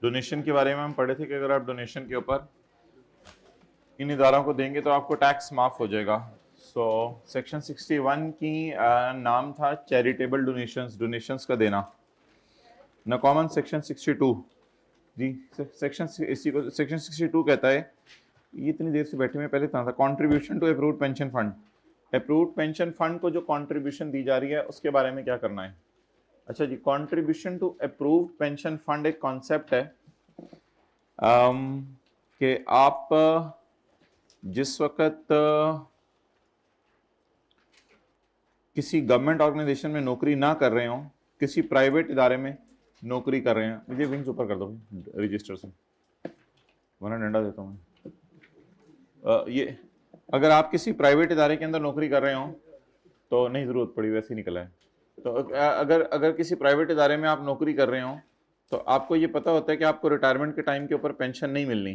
Donation के बारे में हम पढ़े थे कि अगर आप डोनेशन के ऊपर इन इदारों को देंगे तो आपको टैक्स माफ हो जाएगा। सो सेक्शन 61 की नाम था चैरिटेबल डोनेशंस, डोनेशंस का देना। न कॉमन सेक्शन 62 जी, सेक्शन इसी को सेक्शन 62 कहता है, ये इतनी देर से बैठे में पहले था contribution to approved pension fund. Approved pension fund को जो कंट्रीब्यूशन दी जा रही है उसके बारे में क्या करना है। अच्छा जी, contribution to approved pension fund एक कॉन्सेप्ट है कि आप जिस वक्त किसी गवर्नमेंट ऑर्गेनाइजेशन में नौकरी ना कर रहे हो, किसी प्राइवेट इदारे में नौकरी कर रहे हैं, मुझे विंग्स ऊपर कर दो रजिस्टर से वरना डंडा देता हूँ। ये अगर आप किसी प्राइवेट इदारे के अंदर नौकरी कर रहे हो तो नहीं ज़रूरत पड़ी, वैसे ही निकला है। तो अगर किसी प्राइवेट इदारे में आप नौकरी कर रहे हो तो आपको ये पता होता है कि आपको रिटायरमेंट के टाइम के ऊपर पेंशन नहीं मिलनी,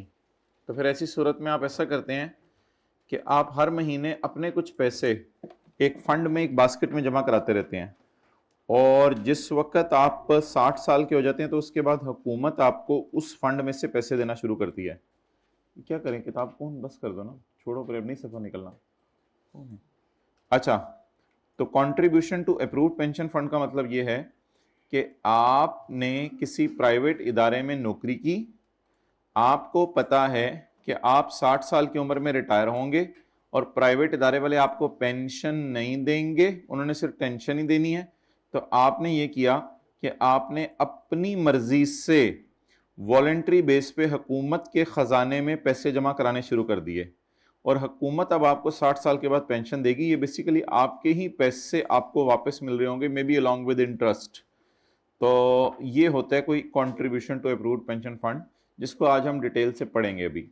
तो फिर ऐसी सूरत में आप ऐसा करते हैं कि आप हर महीने अपने कुछ पैसे एक फंड में, एक बास्केट में जमा कराते रहते हैं, और जिस वक्त आप 60 साल के हो जाते हैं तो उसके बाद हुकूमत आपको उस फंड में से पैसे देना शुरू करती है। क्या करें, किताब कौन बस कर दो ना, छोड़ो फिर नहीं सफर निकलना। अच्छा, तो contribution to approved pension fund का मतलब ये है कि आपने किसी प्राइवेट इदारे में नौकरी की, आपको पता है कि आप 60 साल की उम्र में रिटायर होंगे और प्राइवेट इदारे वाले आपको पेंशन नहीं देंगे, उन्होंने सिर्फ टेंशन ही देनी है। तो आपने ये किया कि आपने अपनी मर्जी से वॉलेंट्री बेस पे हुकूमत के ख़जाने में पैसे जमा कराने शुरू कर दिए, और हुकूमत अब आपको 60 साल के बाद पेंशन देगी। ये बेसिकली आपके ही पैसे आपको वापस मिल रहे होंगे, maybe along with interest. तो ये होता है कोई contribution to approved pension fund, जिसको आज हम डिटेल से पढ़ेंगे अभी।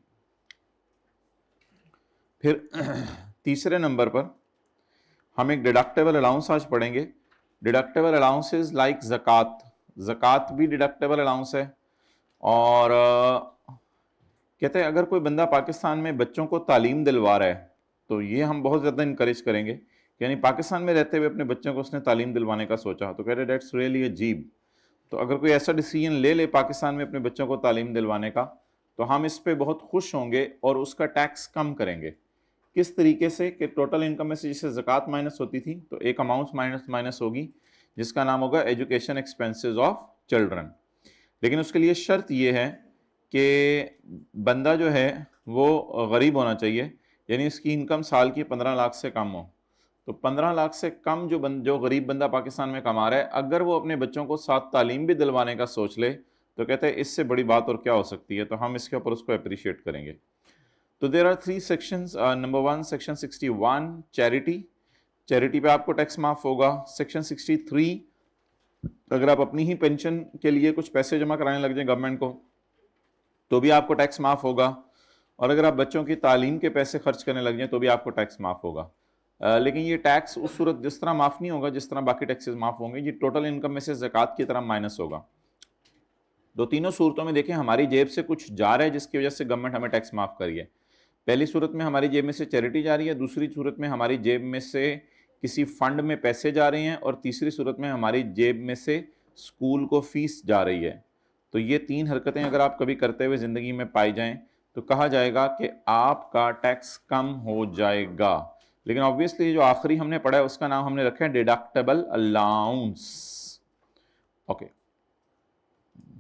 फिर तीसरे नंबर पर हम एक डिडक्टेबल अलाउंस आज पढ़ेंगे। डिडक्टेबल अलाउंस इज लाइक ज़कात, ज़कात भी डिडक्टेबल अलाउंस है। और कहते हैं अगर कोई बंदा पाकिस्तान में बच्चों को तालीम दिलवा रहा है तो ये हम बहुत ज़्यादा इंकरेज करेंगे, यानी पाकिस्तान में रहते हुए अपने बच्चों को उसने तालीम दिलवाने का सोचा, तो कह रहे डेट्स रियली अजीब। तो अगर कोई ऐसा डिसीजन ले ले पाकिस्तान में अपने बच्चों को तालीम दिलवाने का, तो हम इस पर बहुत खुश होंगे और उसका टैक्स कम करेंगे। किस तरीके से कि टोटल इनकम में से जिससे ज़कात माइनस होती थी तो एक अमाउंट माइनस होगी जिसका नाम होगा एजुकेशन एक्सपेंसेस ऑफ चिल्ड्रन। लेकिन उसके लिए शर्त यह है कि बंदा जो है वो गरीब होना चाहिए, यानी उसकी इनकम साल की 15 लाख से कम हो। तो 15 लाख से कम जो गरीब बंदा पाकिस्तान में कमा रहा है, अगर वो अपने बच्चों को साथ तालीम भी दिलवाने का सोच ले तो कहते हैं इससे बड़ी बात और क्या हो सकती है। तो हम इसके ऊपर उसको अप्रिशिएट करेंगे। तो there are 3 sections. Number 1 section 61 charity, charity पे आपको टैक्स माफ होगा। सेक्शन 63 अगर आप अपनी ही पेंशन के लिए कुछ पैसे जमा कराने लग जाए गवर्नमेंट को तो भी आपको टैक्स माफ होगा, और अगर आप बच्चों की तालीम के पैसे खर्च करने लग जाए तो भी आपको टैक्स माफ होगा। लेकिन ये टैक्स उस सूरत जिस तरह माफ नहीं होगा जिस तरह बाकी टैक्सेस माफ होंगे, ये टोटल इनकम में से ज़कात की तरह माइनस होगा। दो तीनों सूरतों में देखें हमारी जेब से कुछ जा रहा है जिसकी वजह से गवर्नमेंट हमें टैक्स माफ करी है। पहली सूरत में हमारी जेब में से चैरिटी जा रही है, दूसरी सूरत में हमारी जेब में से किसी फंड में पैसे जा रहे हैं, और तीसरी सूरत में हमारी जेब में से स्कूल को फीस जा रही है। तो ये 3 हरकतें अगर आप कभी करते हुए ज़िंदगी में पाई जाएं तो कहा जाएगा कि आपका टैक्स कम हो जाएगा। लेकिन ऑब्वियसली जो आखिरी हमने पढ़ा है उसका नाम हमने रखा है डिडक्टेबल अलाउंस। ओके,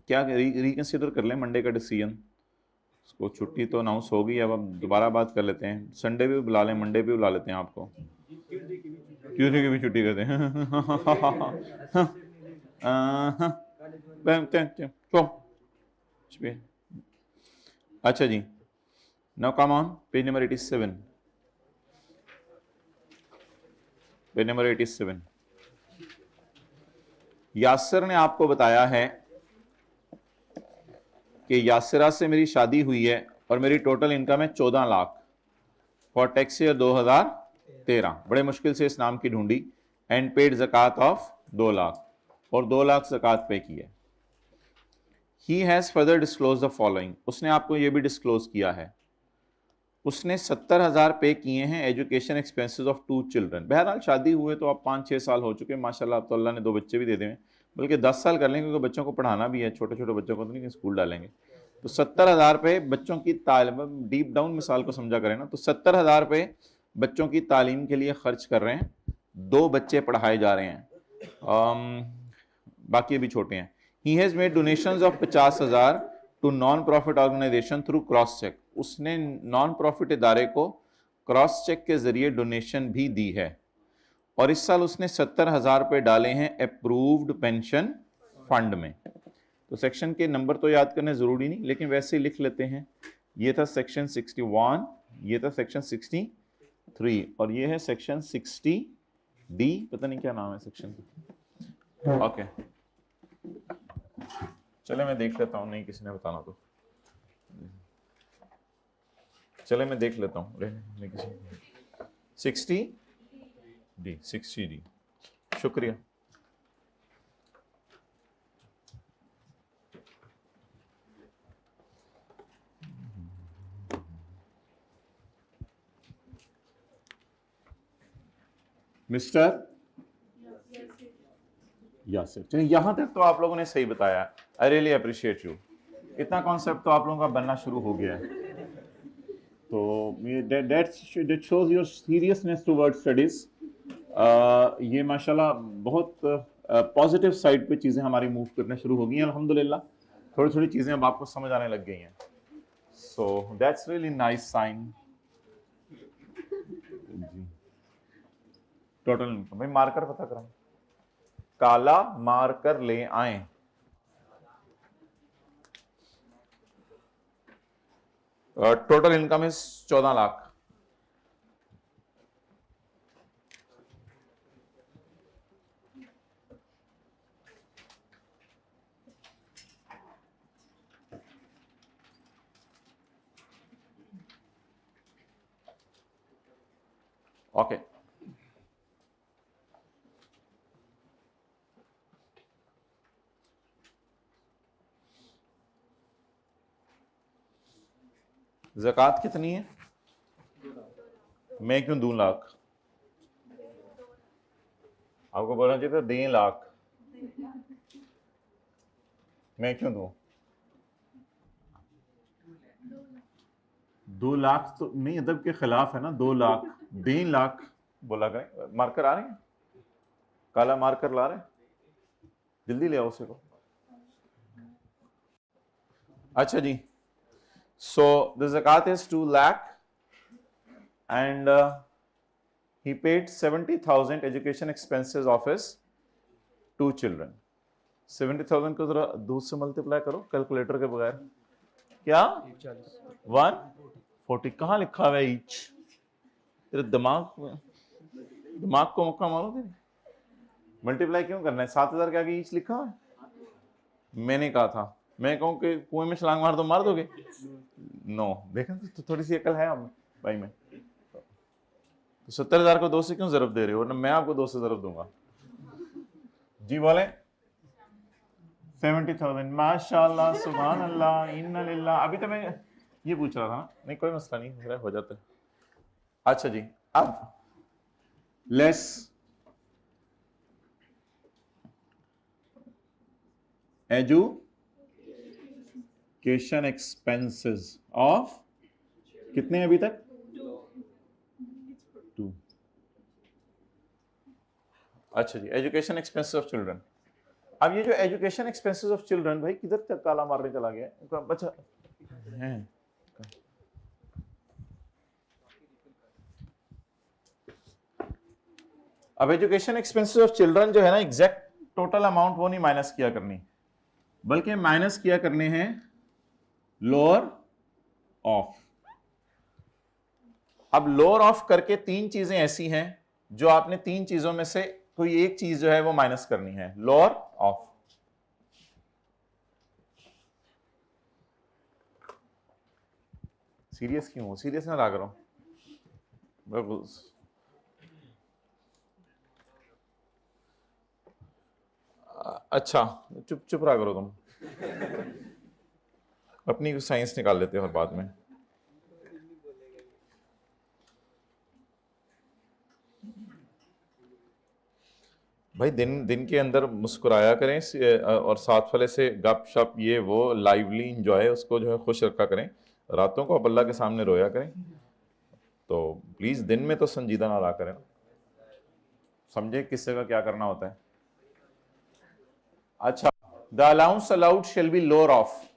क्या रिकंसिडर कर लें मंडे का डिसीजन? उसको छुट्टी तो अनाउंस होगी, अब हम दोबारा बात कर लेते हैं। संडे भी बुला लें, मंडे भी बुला लेते हैं आपको, ट्यूसडे की भी छुट्टी करते हैं। अच्छा जी, now come on page number 87। Page number 87 Yasir ने आपको बताया है कि यासिरा से मेरी शादी हुई है और मेरी टोटल इनकम है 14 लाख फॉर टैक्स ईयर 2013। बड़े मुश्किल से इस नाम की ढूंढी, एंड पेड ज़कात ऑफ 2 लाख, और 2 लाख ज़कात पे की है। He has further disclose the following, उसने आपको ये भी डिस्क्लोज किया है, उसने 70,000 पे किए हैं एजुकेशन एक्सपेंसेस ऑफ 2 चिल्ड्रन। बहरहाल शादी हुए तो आप 5-6 साल हो चुके हैं माशाल्लाह, अब तो अल्लाह ने 2 बच्चे भी दे दिए हैं, बल्कि 10 साल कर लेंगे क्योंकि बच्चों को पढ़ाना भी है, छोटे छोटे बच्चों को तो नहीं स्कूल डालेंगे। तो 70,000 पे बच्चों की तालीम, डीप डाउन मिसाल को समझा करें ना, तो 70,000 पे बच्चों की तालीम के लिए खर्च कर रहे हैं, 2 बच्चे पढ़ाए जा रहे हैं, बाकी अभी छोटे हैं। He has made donations of 50,000 to non profit organisation through cross cheque, उसने नॉन प्रॉफिट इदारे को क्रॉस चेक के जरिए डोनेशन भी दी है। और इस साल उसने 70,000 रुपये डाले हैं अप्रूव्ड पेंशन फंड में। तो सेक्शन के नंबर तो याद करने जरूरी नहीं, लेकिन वैसे ही लिख लेते हैं। ये था सेक्शन 61, ये था सेक्शन 63 और ये है सेक्शन 60D, पता नहीं क्या नाम है सेक्शन का। ओके चले मैं देख लेता हूँ, नहीं किसी ने बताना तो चले मैं देख लेता हूँ, 60D, शुक्रिया। मिस्टर यासिर, चलिए यहाँ तक तो आप लोगों ने सही बताया, आई रियली अप्रिशिएट यू। इतना कॉन्सेप्ट तो आप लोगों का बनना शुरू हो गया है, तो that shows your seriousness towards studies। ये माशाल्लाह बहुत पॉजिटिव साइड पे चीज़ें हमारी मूव करने शुरू हो गई हैं अल्हम्दुलिल्लाह, थोड़ी थोड़ी चीज़ें अब आपको समझ आने लग गई हैं, so that's really nice sign. Total income भाई मार्कर पता कराएं, काला मार्कर ले आए। Total income is 14 lakh. Okay ज़कात कितनी है? मैं क्यों 2 लाख? आपको बोलना चाहिए था 2 लाख, मैं क्यों दूं? 2 लाख तो नहीं, अदब के खिलाफ है ना, 2 लाख 3 लाख बोला करें। मार्कर आ रहे हैं, काला मार्कर ला रहे हैं, जल्दी ले आओ उसे को। अच्छा जी, सो द ज़कात is 2 lakh and he paid 70,000 education expenses of his 2 children। 70,000 को जरा 2 से मल्टीप्लाई करो कैलकुलेटर के बगैर, क्या 140 कहाँ लिखा हुआ है ईच? तेरे दिमाग को मौका मारो, तेरे मल्टीप्लाई क्यों करना है? 7,000 के आगे ईच लिखा हुआ है? मैंने कहा था, मैं कहूँ कि कुएं में छलांग मार दो, मार दोगे? नो, देखा तो थोड़ी सी अकल है हम भाई में। तो 70,000 को 2 से क्यों ज़रब दे रहे हो? ना मैं आपको 2 से ज़रब दूंगा। जी बोले 70,000, माशाल्लाह सुभान अल्लाह इन्ना लिल्लाह। अभी तो मैं ये पूछ रहा था ना, नहीं कोई मसला नहीं, मेरा हो जाता है। अच्छा जी, अब लेस एजुकेशन एक्सपेंसेस ऑफ कितने अभी तक? 2। अच्छा जी, एजुकेशन एक्सपेंसेस ऑफ चिल्ड्रन। अब ये जो एजुकेशन एक्सपेंसेस ऑफ चिल्ड्रन, भाई किधर तक काला मारने चला गया? अच्छा है, अब एजुकेशन एक्सपेंसेस ऑफ चिल्ड्रन जो है ना, एग्जैक्ट टोटल अमाउंट वो नहीं माइनस किया करनी, बल्कि माइनस किया करने हैं लोअर ऑफ। अब लोअर ऑफ करके 3 चीजें ऐसी हैं जो आपने 3 चीजों में से कोई एक चीज जो है वो माइनस करनी है, लोअर ऑफ। सीरियस क्यों हो? सीरियस ना लग रहा हूं। अच्छा चुप चुप रहा करो तुम। अपनी साइंस निकाल लेते हैं और बाद में। भाई दिन के अंदर मुस्कुराया करें और साथ वाले से गप शप ये वो लाइवली इंजॉय उसको जो है खुश रखा करें। रातों को आप अल्लाह के सामने रोया करें। तो प्लीज दिन में तो संजीदा ना रहा करें। समझे किससे का क्या करना होता है। अच्छा, the allowance allowed shall be lower of,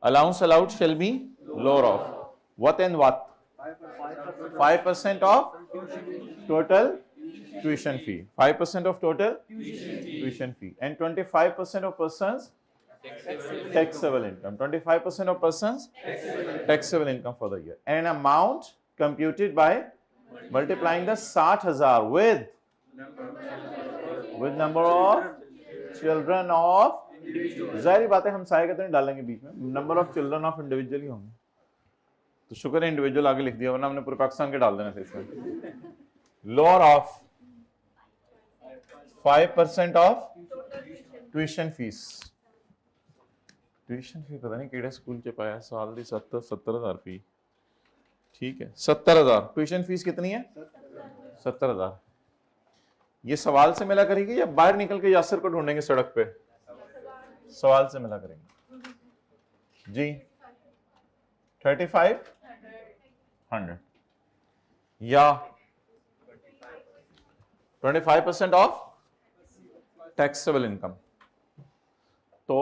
allowance allowed shall be lower of what and what 5% of total tuition fee, 5% of total tuition fee, and 25% of persons taxable income, 25% of persons taxable income for the year, and an amount computed by multiplying the 60,000 with number of children of, जाहिर बात है हम सारे का तो नहीं डालेंगे बीच में, number of children of individual ही होंगे। तो शुक्र है इंडिविजुअल आगे लिख दिया, वरना हमने पूरे पाकिस्तान के डाल देना था इसमें। Lower of 5% of tuition fees, tuition fee पता नहीं केड़ा स्कूल च पाया साल दी 70,000 फी, ठीक है 70,000 ट्यूशन फीस कितनी है 70,000। ये सवाल से मिला करेगी या बाहर निकल के यासर को ढूंढेंगे सड़क पे? सवाल से मिला करेंगे जी। 3500 या 25% ऑफ टैक्सेबल इनकम। तो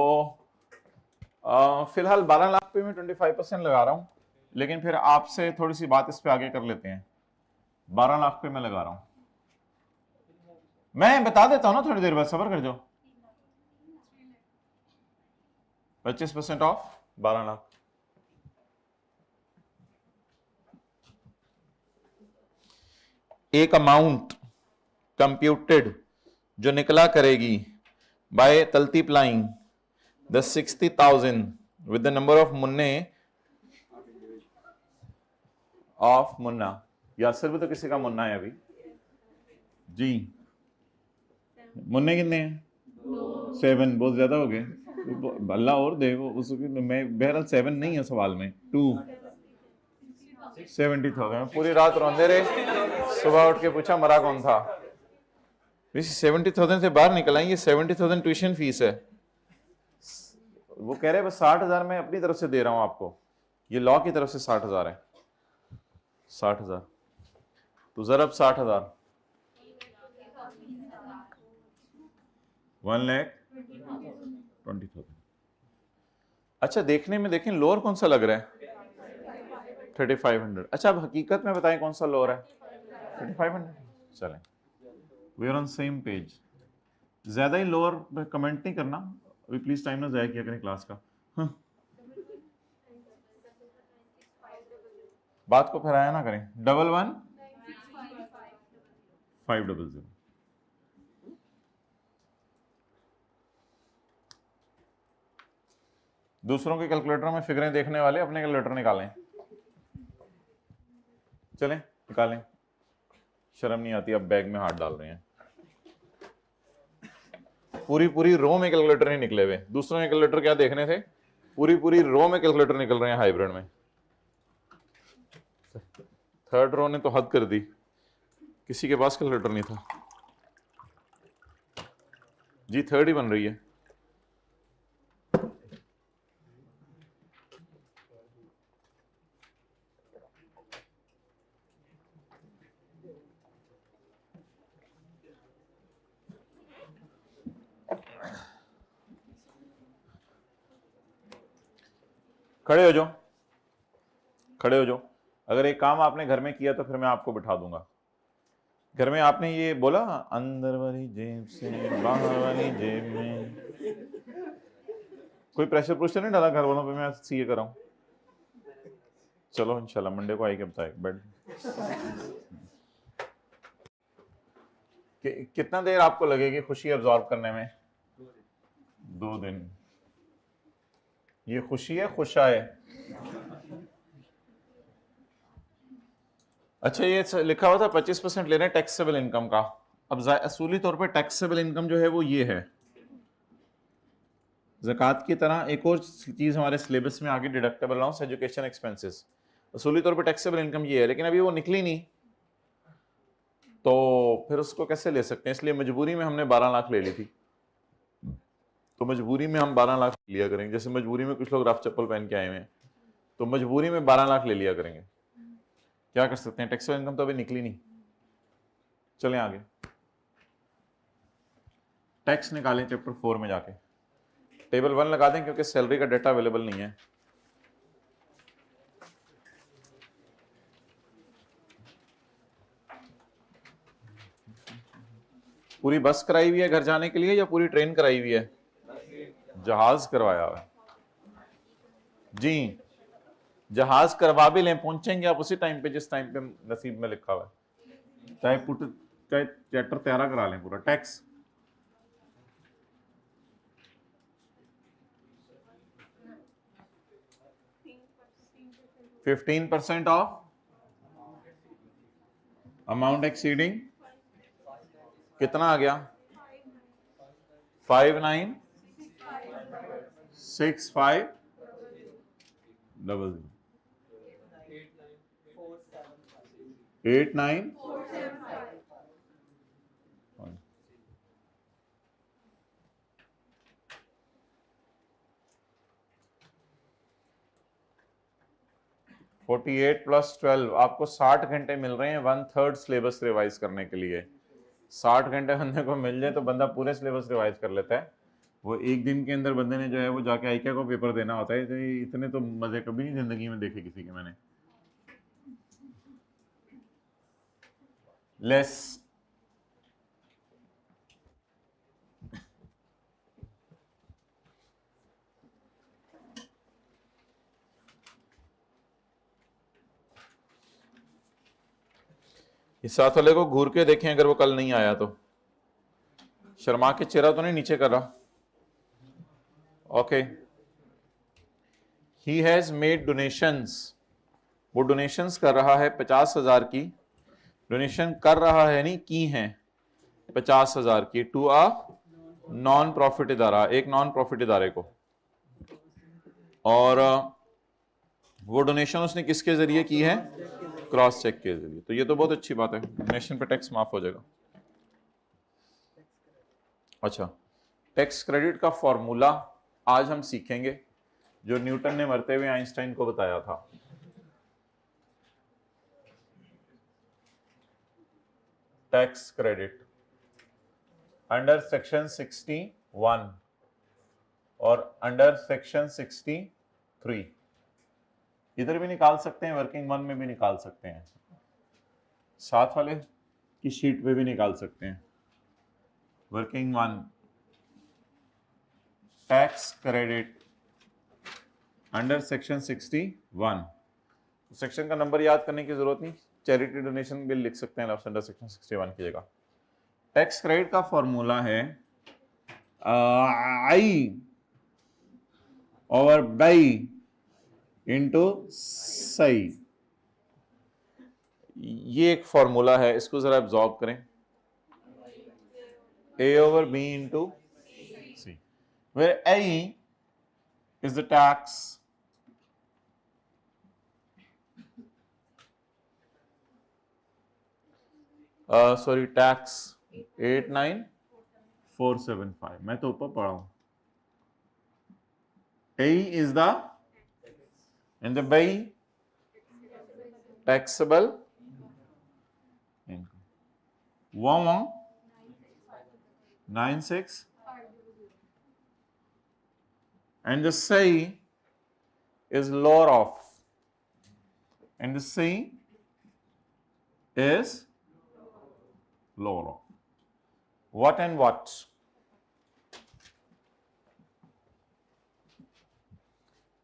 फिलहाल 12 लाख पे मैं 25% लगा रहा हूं, लेकिन फिर आपसे थोड़ी सी बात इस पे आगे कर लेते हैं। 12 लाख पे मैं लगा रहा हूं, मैं बता देता हूं ना थोड़ी देर बाद, सब्र कर जाओ। 25% ऑफ 12 लाख, एक अमाउंट कंप्यूटेड जो निकला करेगी by multiplying the 60,000 with the number of मुन्ने ऑफ मुन्ना। यासर भी तो किसी का मुन्ना है अभी जी। मुन्ने कितने हैं? 7, बहुत ज्यादा हो गए, अल्लाह और दे उसकी। मैं बहरहाल 7 नहीं है सवाल में, 270,000। पूरी रात रोंदे रहे, सुबह उठ के पूछा मरा कौन था। 70,000 से बाहर निकल आई, ये 70,000 ट्यूशन फीस है। वो कह रहे बस 60,000 मैं अपनी तरफ से दे रहा हूं आपको, ये लॉ की तरफ से 60,000 है। 60,000 तो जरब 60,000 1,20,000। अच्छा देखने में देखें लोअर कौन सा लग रहा है 3500। अच्छा अब हकीकत में बताएं कौन सा लोअर है 3500। चलें, we are on same page. ज्यादा ही लोअर कमेंट नहीं करना अभी प्लीज, टाइम ना जाया किया करें क्लास का। हाँ। बात को फहराया ना करें। 111500। दूसरों के कैलकुलेटर में फिगरें देखने वाले अपने कैलकुलेटर निकालें। चलें निकालें, शर्म नहीं आती, अब बैग में हाथ डाल रहे हैं। पूरी रो में कैलकुलेटर नहीं निकले हुए। दूसरों के कैलकुलेटर क्या देखने थे, पूरी रो में कैलकुलेटर निकल रहे हैं हाइब्रिड में। थर्ड रो ने तो हद कर दी, किसी के पास कैलकुलेटर नहीं था जी। थर्ड ही बन रही है। खड़े हो जाओ, खड़े हो जाओ। अगर एक काम आपने घर में किया तो फिर मैं आपको बिठा दूंगा। घर में आपने ये बोला अंदर वाली जेब से बाहर वाली जेब में, कोई प्रेशर प्रेशर नहीं डाला घर वालों पे मैं सीए कर रहा हूं। चलो इंशाल्लाह मंडे को आएगा बताए बैठ। कितना देर आपको लगेगी खुशी अब्सॉर्ब करने में? 2 दिन। ये खुशी है खुशा है? अच्छा ये लिखा हुआ था 25% ले रहे हैं टैक्सेबल इनकम का। अब असूली तौर पे टैक्सेबल इनकम जो है वो ये है, ज़कात की तरह एक और चीज़ हमारे सिलेबस में आगे डिडक्टेबल अलाउंस एजुकेशन एक्सपेंसेस, असूली तौर पर टैक्सेबल इनकम ये है, लेकिन अभी वो निकली नहीं, तो फिर उसको कैसे ले सकते हैं, इसलिए मजबूरी में हमने 12 लाख ले ली थी। तो मजबूरी में हम 12 लाख लिया करेंगे। जैसे मजबूरी में कुछ लोग रफ चप्पल पहन के आए हुए हैं, तो मजबूरी में 12 लाख ले लिया करेंगे। क्या कर सकते हैं, टैक्सेबल इनकम तो अभी निकली नहीं। चलें आगे, टैक्स निकालें चैप्टर 4 में जाके। टेबल 1 लगा दें क्योंकि सैलरी का डाटा अवेलेबल नहीं है। पूरी बस कराई हुई है घर जाने के लिए या पूरी ट्रेन कराई हुई है? जहाज करवाया हुआ है जी। जहाज करवा भी लें, पहुंचेंगे आप उसी टाइम पे जिस टाइम पे नसीब में लिखा हुआ है। चाहे चैप्टर तैयार करा लें पूरा। टैक्स 15% ऑफ अमाउंट एक्सीडिंग कितना आ गया? 596500 89 48 + 12 आपको 60 घंटे मिल रहे हैं 1/3 सिलेबस रिवाइज करने के लिए। 60 घंटे बंदे को मिल जाए तो बंदा पूरे सिलेबस रिवाइज कर लेता है। वो एक दिन के अंदर बंदे ने जो है वो जाके आईक्या को पेपर देना होता है। तो इतने तो मजे कभी नहीं जिंदगी में देखे किसी के मैंने। लेस इस साथ वाले को घूर के देखें, अगर वो कल नहीं आया तो शर्मा के चेहरा तो नहीं नीचे कर रहा। Okay, he has made donations, वो डोनेशंस कर रहा है 50,000 की। डोनेशन कर रहा है नहीं, की हैं 50,000 की टू अ नॉन प्रॉफिट इदारा, एक नॉन प्रॉफिट इदारे को। और वो डोनेशन उसने किसके जरिए की है? क्रॉस चेक के जरिए। तो ये तो बहुत अच्छी बात है, डोनेशन पे टैक्स माफ हो जाएगा। अच्छा, टैक्स क्रेडिट का फॉर्मूला आज हम सीखेंगे जो न्यूटन ने मरते हुए आइंस्टाइन को बताया था। टैक्स क्रेडिट अंडर सेक्शन 61 और अंडर सेक्शन 63। इधर भी निकाल सकते हैं, वर्किंग 1 में भी निकाल सकते हैं, साथ वाले की शीट पे भी निकाल सकते हैं। Working 1 tax credit under section 61। Section का नंबर याद करने की जरूरत नहीं, चैरिटी डोनेशन बिल लिख सकते हैं अंडर सेक्शन 61 की जगह। टैक्स क्रेडिट का फॉर्मूला है आई ओवर बाई इंटू सही। ये एक फॉर्मूला है, इसको जरा एब्जॉर्ब करें। A over B into C, where A is the tax, tax 89475। मैं तो ऊपर पढ़ा हूं। A is the and the B taxable income 1196 and the C is lower off and the C is lower off. What and what?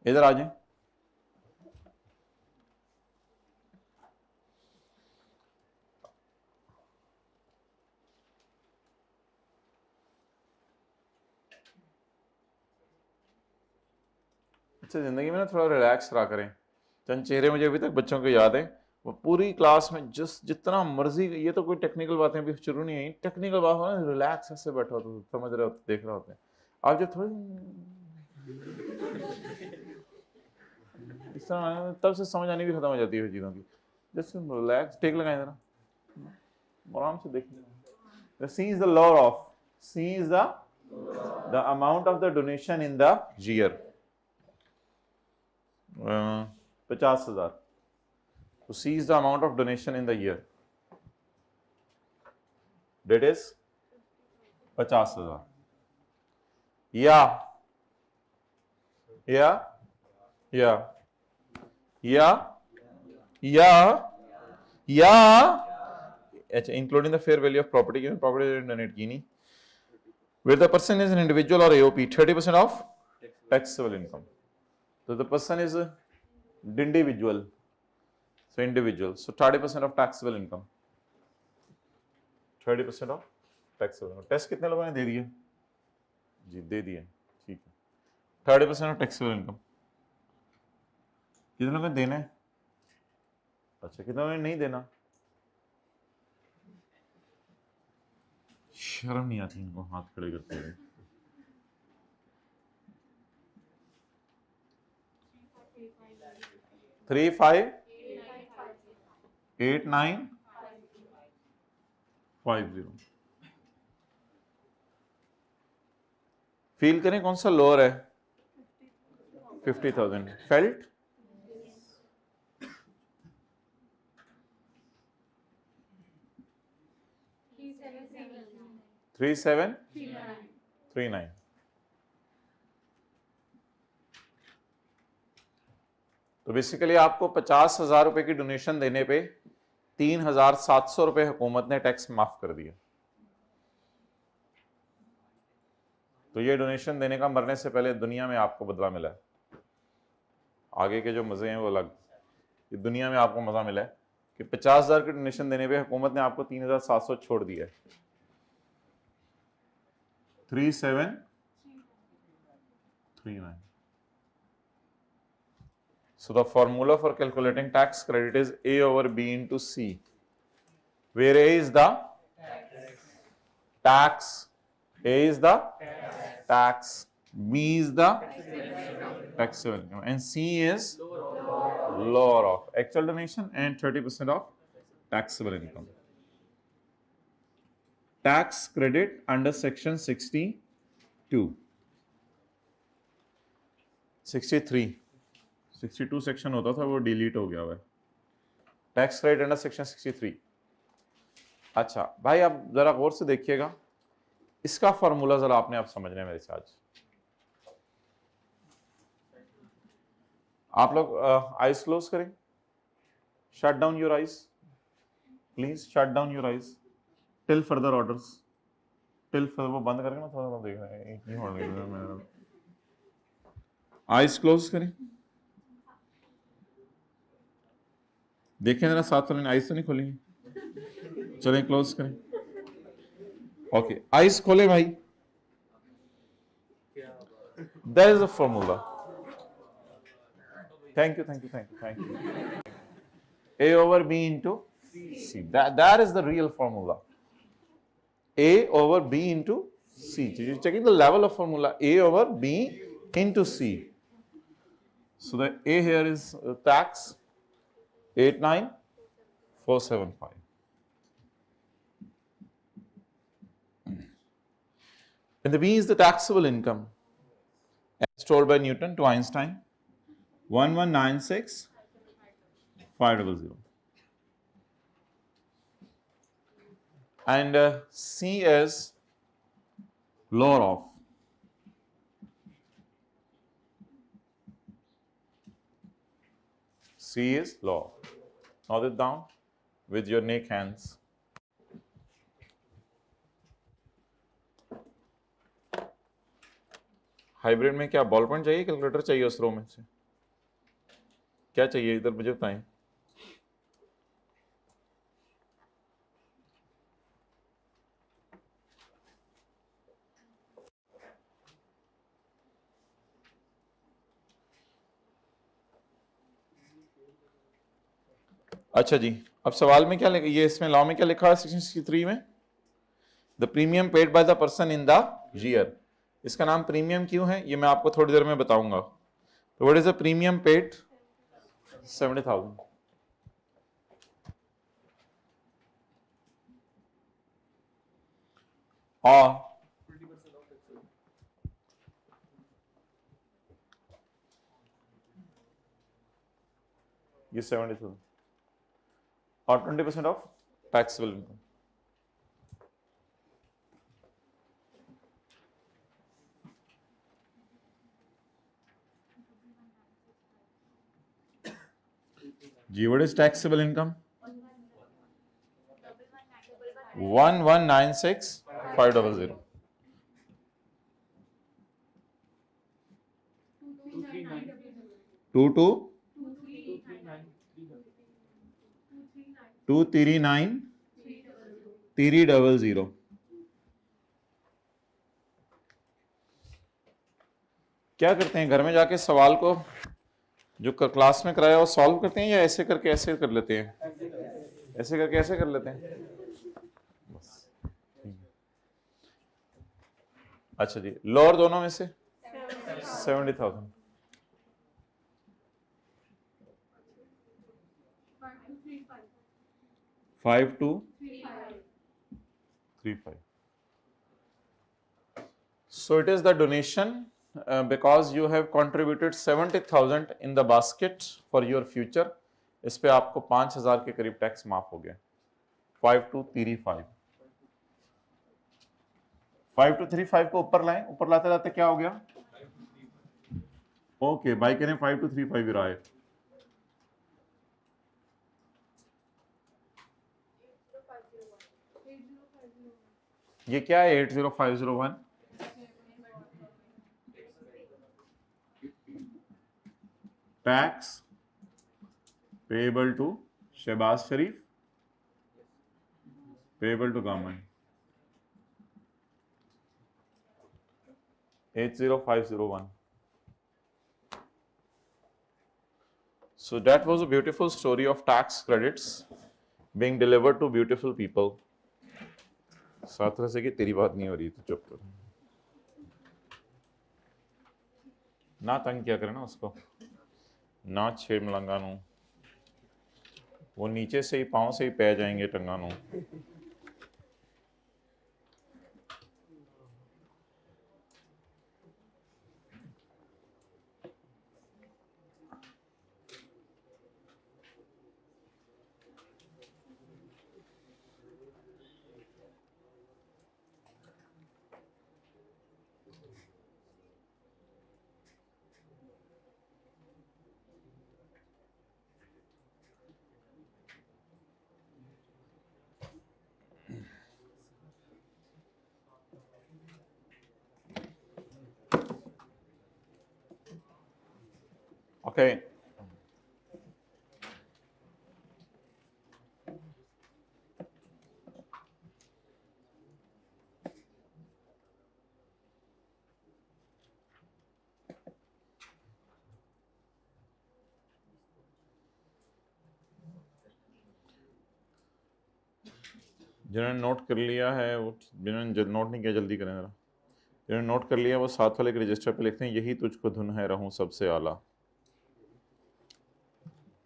इधर आ जाए। अच्छा, जिंदगी में ना थोड़ा रिलैक्स रहा करें। चंद चेहरे मुझे अभी तक बच्चों को याद है, वो पूरी क्लास में जितना मर्जी, ये तो कोई टेक्निकल बातें अभी शुरू नहीं आई, टेक्निकल बात हो ना रिलैक्स ऐसे बैठा होता, समझ रहे होते, देख रहे होते हैं। आप जब थोड़ी इस तरह तब से समझ आनी भी खत्म हो जाती है चीज़ों की। जस्ट रिलैक्स, टेक लगाएं जरा, आराम से देखिए। The C is the lower of, C is the amount of the donation in the year, 50,000। तो C is the amount of donation in the year, that is 50,000। या अच्छा, including the fair value of property की property donate की नहीं, where the person is an individual or AOP, 30% of taxable income। So the person is individual, so 30% of taxable income, 30% of taxable income। Test कितने लोगों ने दे दिए जी? दे दिए, ठीक है। 30% ऑफ टैक्सेबल इनकम कितने लोगों ने देना है? अच्छा, कितने लोगों ने नहीं देना? शर्म नहीं आती इनको हाथ खड़े करते हुए। 358950। फील करें कौन सा लोअर है? 50,000। फेल्ट 3739। तो बेसिकली आपको 50,000 रुपए की डोनेशन देने पे 3,700 रुपए हुकूमत ने टैक्स माफ कर दिया। तो ये डोनेशन देने का मरने से पहले दुनिया में आपको बदला मिला है। आगे के जो मजे हैं वो अलग, ये दुनिया में आपको मजा मिला है कि 50,000 की डोनेशन देने पे हुकूमत ने आपको 3,700 छोड़ दिया है। 3739। So the formula for calculating tax credit is A over B into C, where A is the tax, A is the tax, B is the taxable income, and C is lower of actual donation and 30% of taxable income. Tax credit under section 62, 63, 62 section होता था, वो delete हो गया हुआ है। Tax credit under section 63। अच्छा भाई, आप जरा गौर से देखिएगा, इसका फॉर्मूला जरा आपने आप समझना है मेरे साथ। आप लोग आइज क्लोज करें, shut down your eyes please, shut down your eyes till further orders, till further, वो बंद करके ना थोड़ा देख रहे हैं। आइज क्लोज करें, देखें जरा साथ वाले आइज तो नहीं खोलेंगे, चलें क्लोज करें। ओके, आइज खोले भाई। There is a formula. Thank you. A over B into C. That is the real formula. A over B into C. You're checking the level of formula. A over B into C. So the A here is tax 89475. And the B is the taxable income as told by Newton to Einstein, 1196,500. And C is lower of. C is lower. Note it down with your naked hands. Hybrid में क्या ball point चाहिए, calculator चाहिए उस रो में से? क्या चाहिए इधर मुझे बताएं। अच्छा जी, अब सवाल में क्या लिखा, ये इसमें लॉ में क्या लिखा है सेक्शन 63 में? The premium paid by the person in the year इसका नाम प्रीमियम क्यों है ये मैं आपको थोड़ी देर में बताऊंगा। तो what is the premium paid? 70,000। और ये 70,000 और 20% ऑफ टैक्सेबल इनकम। जी व्हाट इज टैक्सेबल इनकम? 1196,500। 239,300। क्या करते हैं घर में जाके सवाल को जो क्लास में कराया वो सॉल्व करते हैं या ऐसे करके ऐसे कर लेते हैं? ऐसे करके ऐसे कर लेते हैं बस। अच्छा जी, लोअर दोनों में से 70,000। 5235। So it is the donation because you have contributed 70,000 in the basket for your future. इस पे आपको 5,000 के करीब टैक्स माफ हो गया। 5235। 5235 को ऊपर लाएं, ऊपर लाते लाते क्या हो गया? ओके भाई कह रहे 5235 रहा है। ये क्या है 80501? Tax payable to Shahbaz Sharif, payable to government. 80501। So that was a beautiful story of tax credits being delivered to beautiful people. साथ से कि तेरी बात नहीं हो रही तो चुप कर, ना तंग किया करे ना उसको, ना छेड़ मलंगा नू, वो नीचे से ही पाँव से ही पै जाएंगे टंगा नू। ओके जिन्होंने नोट कर लिया है वो, जिन्होंने नोट नहीं किया जल्दी करें जरा। जिन्होंने नोट कर लिया वो साथ वाले के रजिस्टर पे लिखते हैं यही तुझको धुन है रहूं सबसे आला।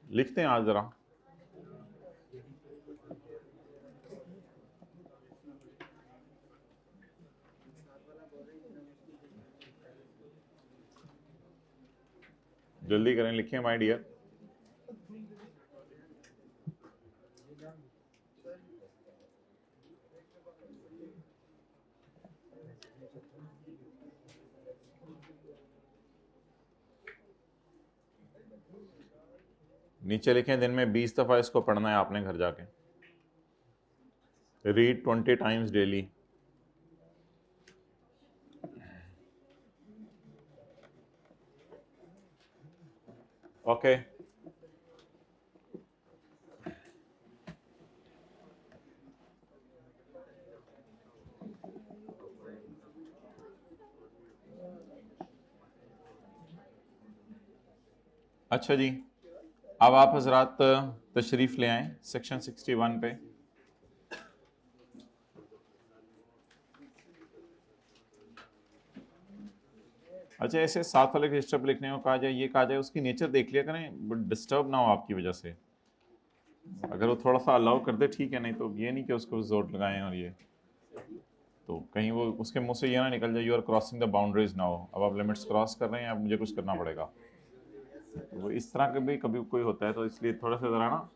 लिखते हैं आज जरा। जल्दी करें, लिखिए माय डियर। नीचे लिखें दिन में 20 दफा इसको पढ़ना है आपने घर जाके। Read 20 times daily. ओके अच्छा जी, अब आप हजरात तशरीफ ले आए सेक्शन 61 पे। अच्छा, ऐसे साथ वाले के डिस्टर्ब लिखने को कहा जाए, ये कहा जाए, उसकी नेचर देख लिया करें, डिस्टर्ब ना हो आपकी वजह से। अगर वो थोड़ा सा अलाउ कर दे ठीक है, नहीं तो ये नहीं कि उसको जोर लगाएं और ये तो कहीं वो उसके मुंह से ये ना निकल जाए you are crossing the boundaries ना हो, अब आप लिमिट्स क्रॉस कर रहे हैं, अब मुझे कुछ करना पड़ेगा। तो वो इस तरह का भी कभी कोई होता है, तो इसलिए थोड़ा सा ज़रा ना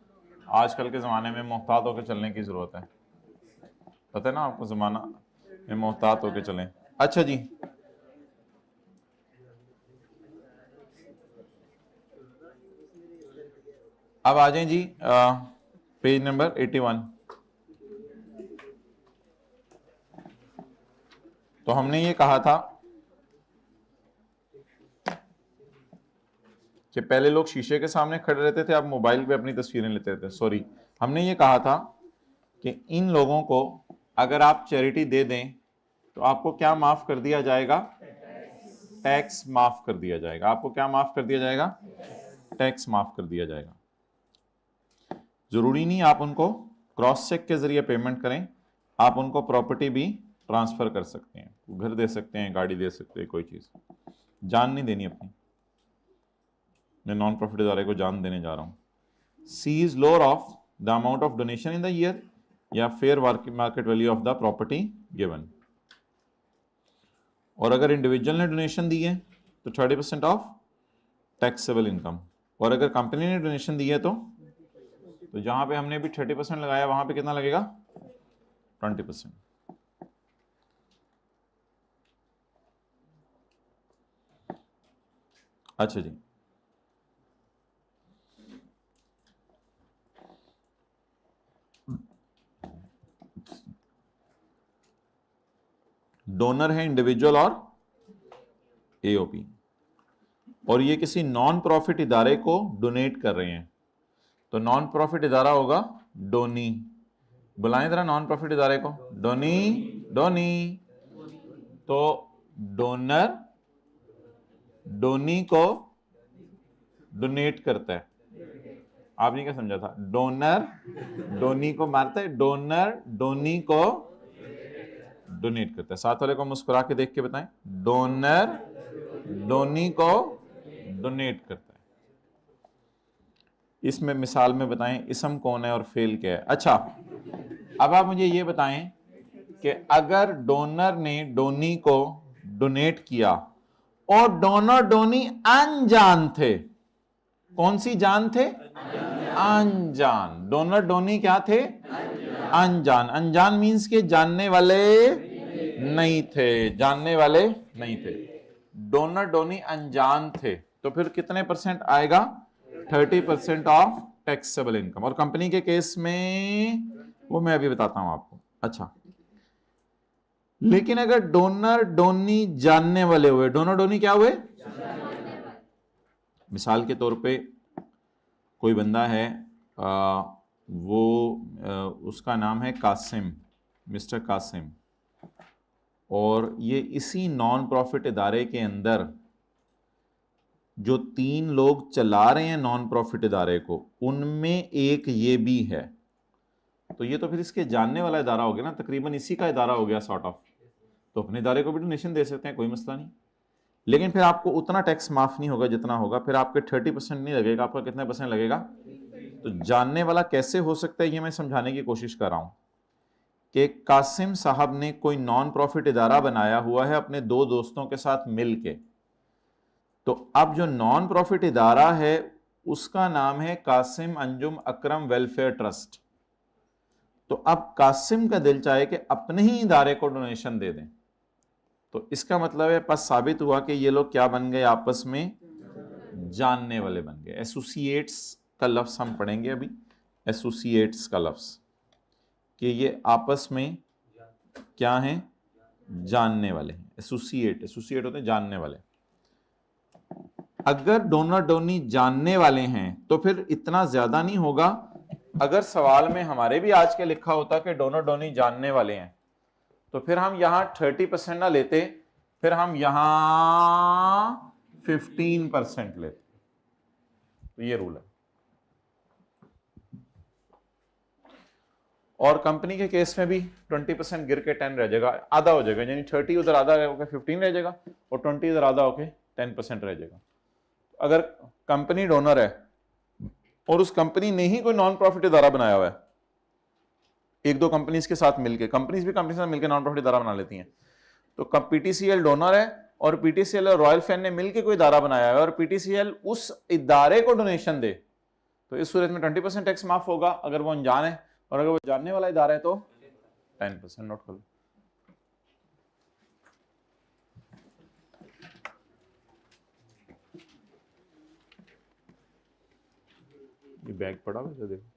आजकल के ज़माने में मोहतात होकर चलने की ज़रूरत है। पता है ना आपको, ज़माना में मोहतात होकर चलें। अच्छा जी, अब आ जाएं जी पेज नंबर 81। तो हमने ये कहा था कि पहले लोग शीशे के सामने खड़े रहते थे, अब मोबाइल पे अपनी तस्वीरें लेते थे। सॉरी, हमने ये कहा था कि इन लोगों को अगर आप चैरिटी दे दें तो आपको क्या माफ कर दिया जाएगा? टैक्स माफ कर दिया जाएगा। आपको क्या माफ कर दिया जाएगा? टैक्स माफ कर दिया जाएगा। जरूरी नहीं आप उनको क्रॉस चेक के जरिए पेमेंट करें, आप उनको प्रॉपर्टी भी ट्रांसफर कर सकते हैं, घर दे सकते हैं, गाड़ी दे सकते हैं, कोई चीज। जान नहीं देनी अपनी। मैं नॉन प्रॉफिट इदारे को जान देने जा रहा हूं। C is lower of the amount of donation in the year या fair market value of the property given. और अगर इंडिविजुअल ने डोनेशन दी है तो 30% ऑफ टैक्सेबल इनकम, और अगर कंपनी ने डोनेशन दी है तो जहां पे हमने भी 30% लगाया वहां पे कितना लगेगा? 20%। अच्छा जी, डोनर है इंडिविजुअल और एओपी, और ये किसी नॉन प्रॉफिट इदारे को डोनेट कर रहे हैं, तो नॉन प्रॉफिट इदारा होगा डोनी। बुलाएं जरा नॉन प्रॉफिट इदारे को, डोनी डोनी। तो डोनर डोनी को डोनेट करता है। आपने क्या समझा था? डोनर डोनी को मारता है, डोनर डोनी को डोनेट करता है। साथ वाले को मुस्कुरा के देख के बताएं, डोनर डोनी को डोनेट करता है। इसमें मिसाल में बताएं इसम कौन है और फेल क्या है। अच्छा, अब आप मुझे ये बताएं कि अगर डोनर ने डोनी को डोनेट किया और डोनर डोनी अनजान थे, कौन सी जान थे? अनजान। डोनर डोनी क्या थे? अनजान। अनजान मीन्स के जानने वाले नहीं थे, जानने वाले नहीं थे। डोनर डोनी अनजान थे, तो फिर कितने परसेंट आएगा? 30% ऑफ टैक्सेबल इनकम। और कंपनी के केस में वो मैं अभी बताता हूं आपको। अच्छा, लेकिन अगर डोनर डोनी जानने वाले हुए, डोनर डोनी क्या हुए? मिसाल के तौर पे कोई बंदा है, उसका नाम है कासिम, मिस्टर कासिम, और ये इसी नॉन प्रॉफिट इदारे के अंदर जो 3 लोग चला रहे हैं नॉन प्रॉफिट इदारे को, उनमें एक ये भी है, तो ये तो फिर इसके जानने वाला इदारा हो गया ना, तकरीबन इसी का इदारा हो गया सॉर्ट ऑफ। तो अपने इदारे को भी डोनेशन दे सकते हैं, कोई मसला नहीं। लेकिन फिर आपको उतना टैक्स माफ नहीं होगा जितना होगा, फिर आपके 30% नहीं लगेगा, आपका कितने परसेंट लगेगा? तो जानने वाला कैसे हो सकता है ये मैं समझाने की कोशिश कर रहा हूं कि कासिम साहब ने कोई नॉन प्रॉफिट इदारा बनाया हुआ है अपने 2 दोस्तों के साथ मिलके। तो अब जो नॉन प्रॉफिट इदारा है उसका नाम है कासिम अंजुम अकरम वेलफेयर ट्रस्ट। तो अब कासिम का दिल चाहे कि अपने ही इदारे को डोनेशन दे दें, तो इसका मतलब है बस साबित हुआ कि ये लोग क्या बन गए? आपस में जानने वाले बन गए। एसोसिएट्स का लफ्ज हम पढ़ेंगे अभी, एसोसिएट्स का लफ्ज, कि ये आपस में क्या हैं? जानने वाले हैं। एसोसिएट, एसोसिएट होते हैं जानने वाले। अगर डोनर डोनी जानने वाले हैं तो फिर इतना ज्यादा नहीं होगा। अगर सवाल में हमारे भी आज के लिखा होता कि डोनर डोनी जानने वाले हैं, तो फिर हम यहां 30% ना लेते, फिर हम यहां 15% लेते। तो ये रूल है। और कंपनी के केस में भी 20% गिर के 10 रह जाएगा, आधा हो जाएगा, यानी 30 उधर आधा होकर 15 रह जाएगा और 20 इधर आधा होकर 10% रह जाएगा। अगर कंपनी डोनर है और उस कंपनी ने ही कोई नॉन प्रॉफिट इदारा बनाया हुआ है, एक दो कंपनीज के साथ मिलकर, कंपनीज भी कंपनी के साथ मिलकर नॉन प्रॉफिट इदारा बना लेती हैं, तो पीटीसीएल डोनर है और पीटीसीएल और रॉयल फैन ने मिलकर कोई इदारा बनाया है और पीटीसीएल उस इदारे को डोनेशन दे, तो इस सूरत में 20% टैक्स माफ होगा अगर वो अनजान है, और अगर वो जानने वाला इदारा है तो 10%। नोट कर लो। ये बैग पड़ा हुआ है, देखो।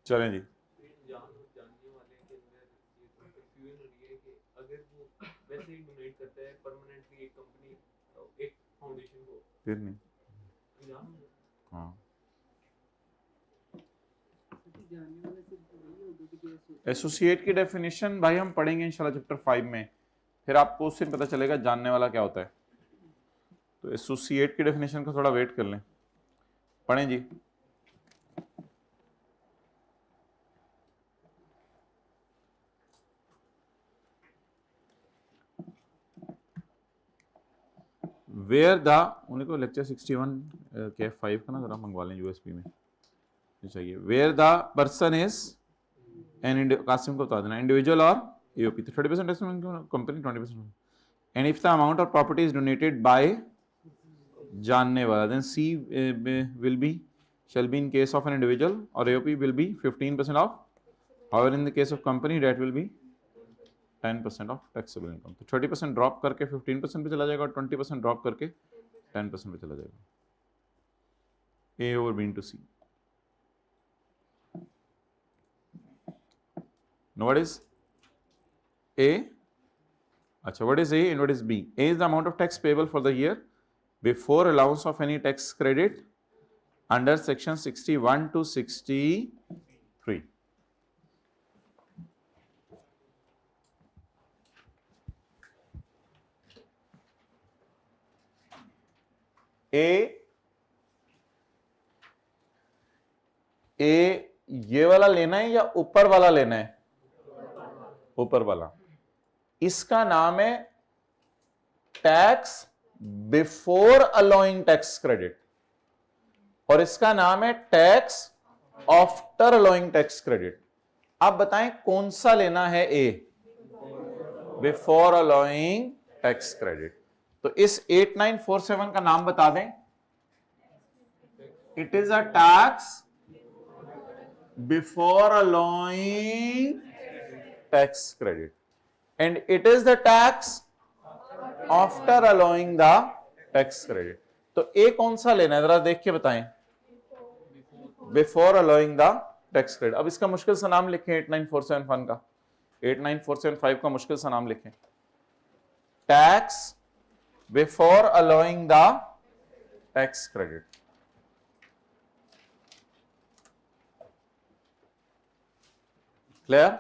चलें जी, जानने वाले के अंदर ये कंफ्यूजन हो रही है कि अगर वो वैसे ही डोनेट करता है परमानेंटली एक कंपनी एक फाउंडेशन को, फिर नहीं, हाँ एसोसिएट की डेफिनेशन भाई हम पढ़ेंगे इंशाल्लाह चैप्टर 5 में, फिर आपको उससे पता चलेगा जानने वाला क्या होता है। तो एसोसिएट की डेफिनेशन का थोड़ा वेट कर लें, पढ़ें जी। वेयर द, उन्हीं को लेक्चर 61 के 5 का ना जरा मंगवा लें यूएसपी में चाहिए। Where the person is an, Qasim को बता देना, इंडिविजुअल और एओपी, तो 30% company 20%, and if the amount of property is donated by जानने वाला, then see will be shall be in case of an individual, or AOP will be 15% of, however in the case of company that will be 10% of taxable income। तो 30% drop करके 15% पे चला जाएगा और 20% drop करके 10% पे चला जाएगा। A over B into C। Now what is A? अच्छा, what is A and what is B? A is the amount of tax payable for the year before allowance of any tax credit under section 61 to 63। ए ये वाला लेना है या ऊपर वाला लेना है? ऊपर वाला। इसका नाम है tax before allowing tax credit और इसका नाम है tax after allowing tax credit. आप बताएं कौन सा लेना है? ए, बिफोर अलाउइंग टैक्स क्रेडिट। तो इस 8947 का नाम बता दें। It is a tax before allowing tax credit and it is the tax after allowing the tax credit. तो ए कौन सा लेना है जरा देख के बताएं। Before allowing the tax credit. अब इसका मुश्किल सा नाम लिखें 89475 का, 89475 का मुश्किल सा नाम लिखें। Tax before allowing the tax credit. Clear?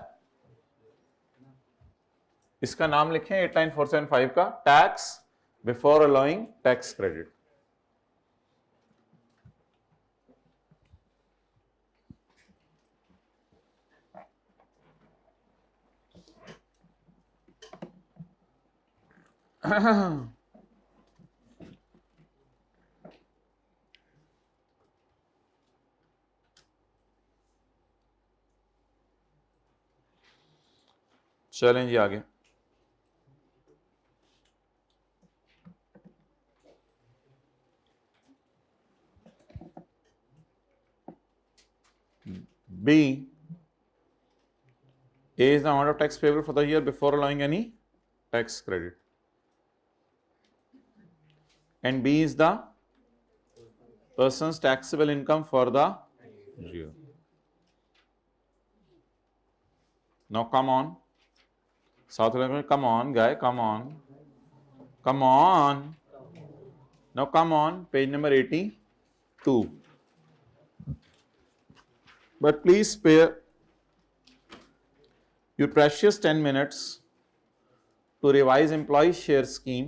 इसका नाम लिखें 89475 का, tax before allowing tax credit. चलें जी आगे। B, A is the amount of tax payable for the year before allowing any tax credit, and B is the person's taxable income for the year. Now come on, South African, come on guy, come on, come on. Now come on, page number 82. But please spare your precious 10 minutes to revise employee share scheme.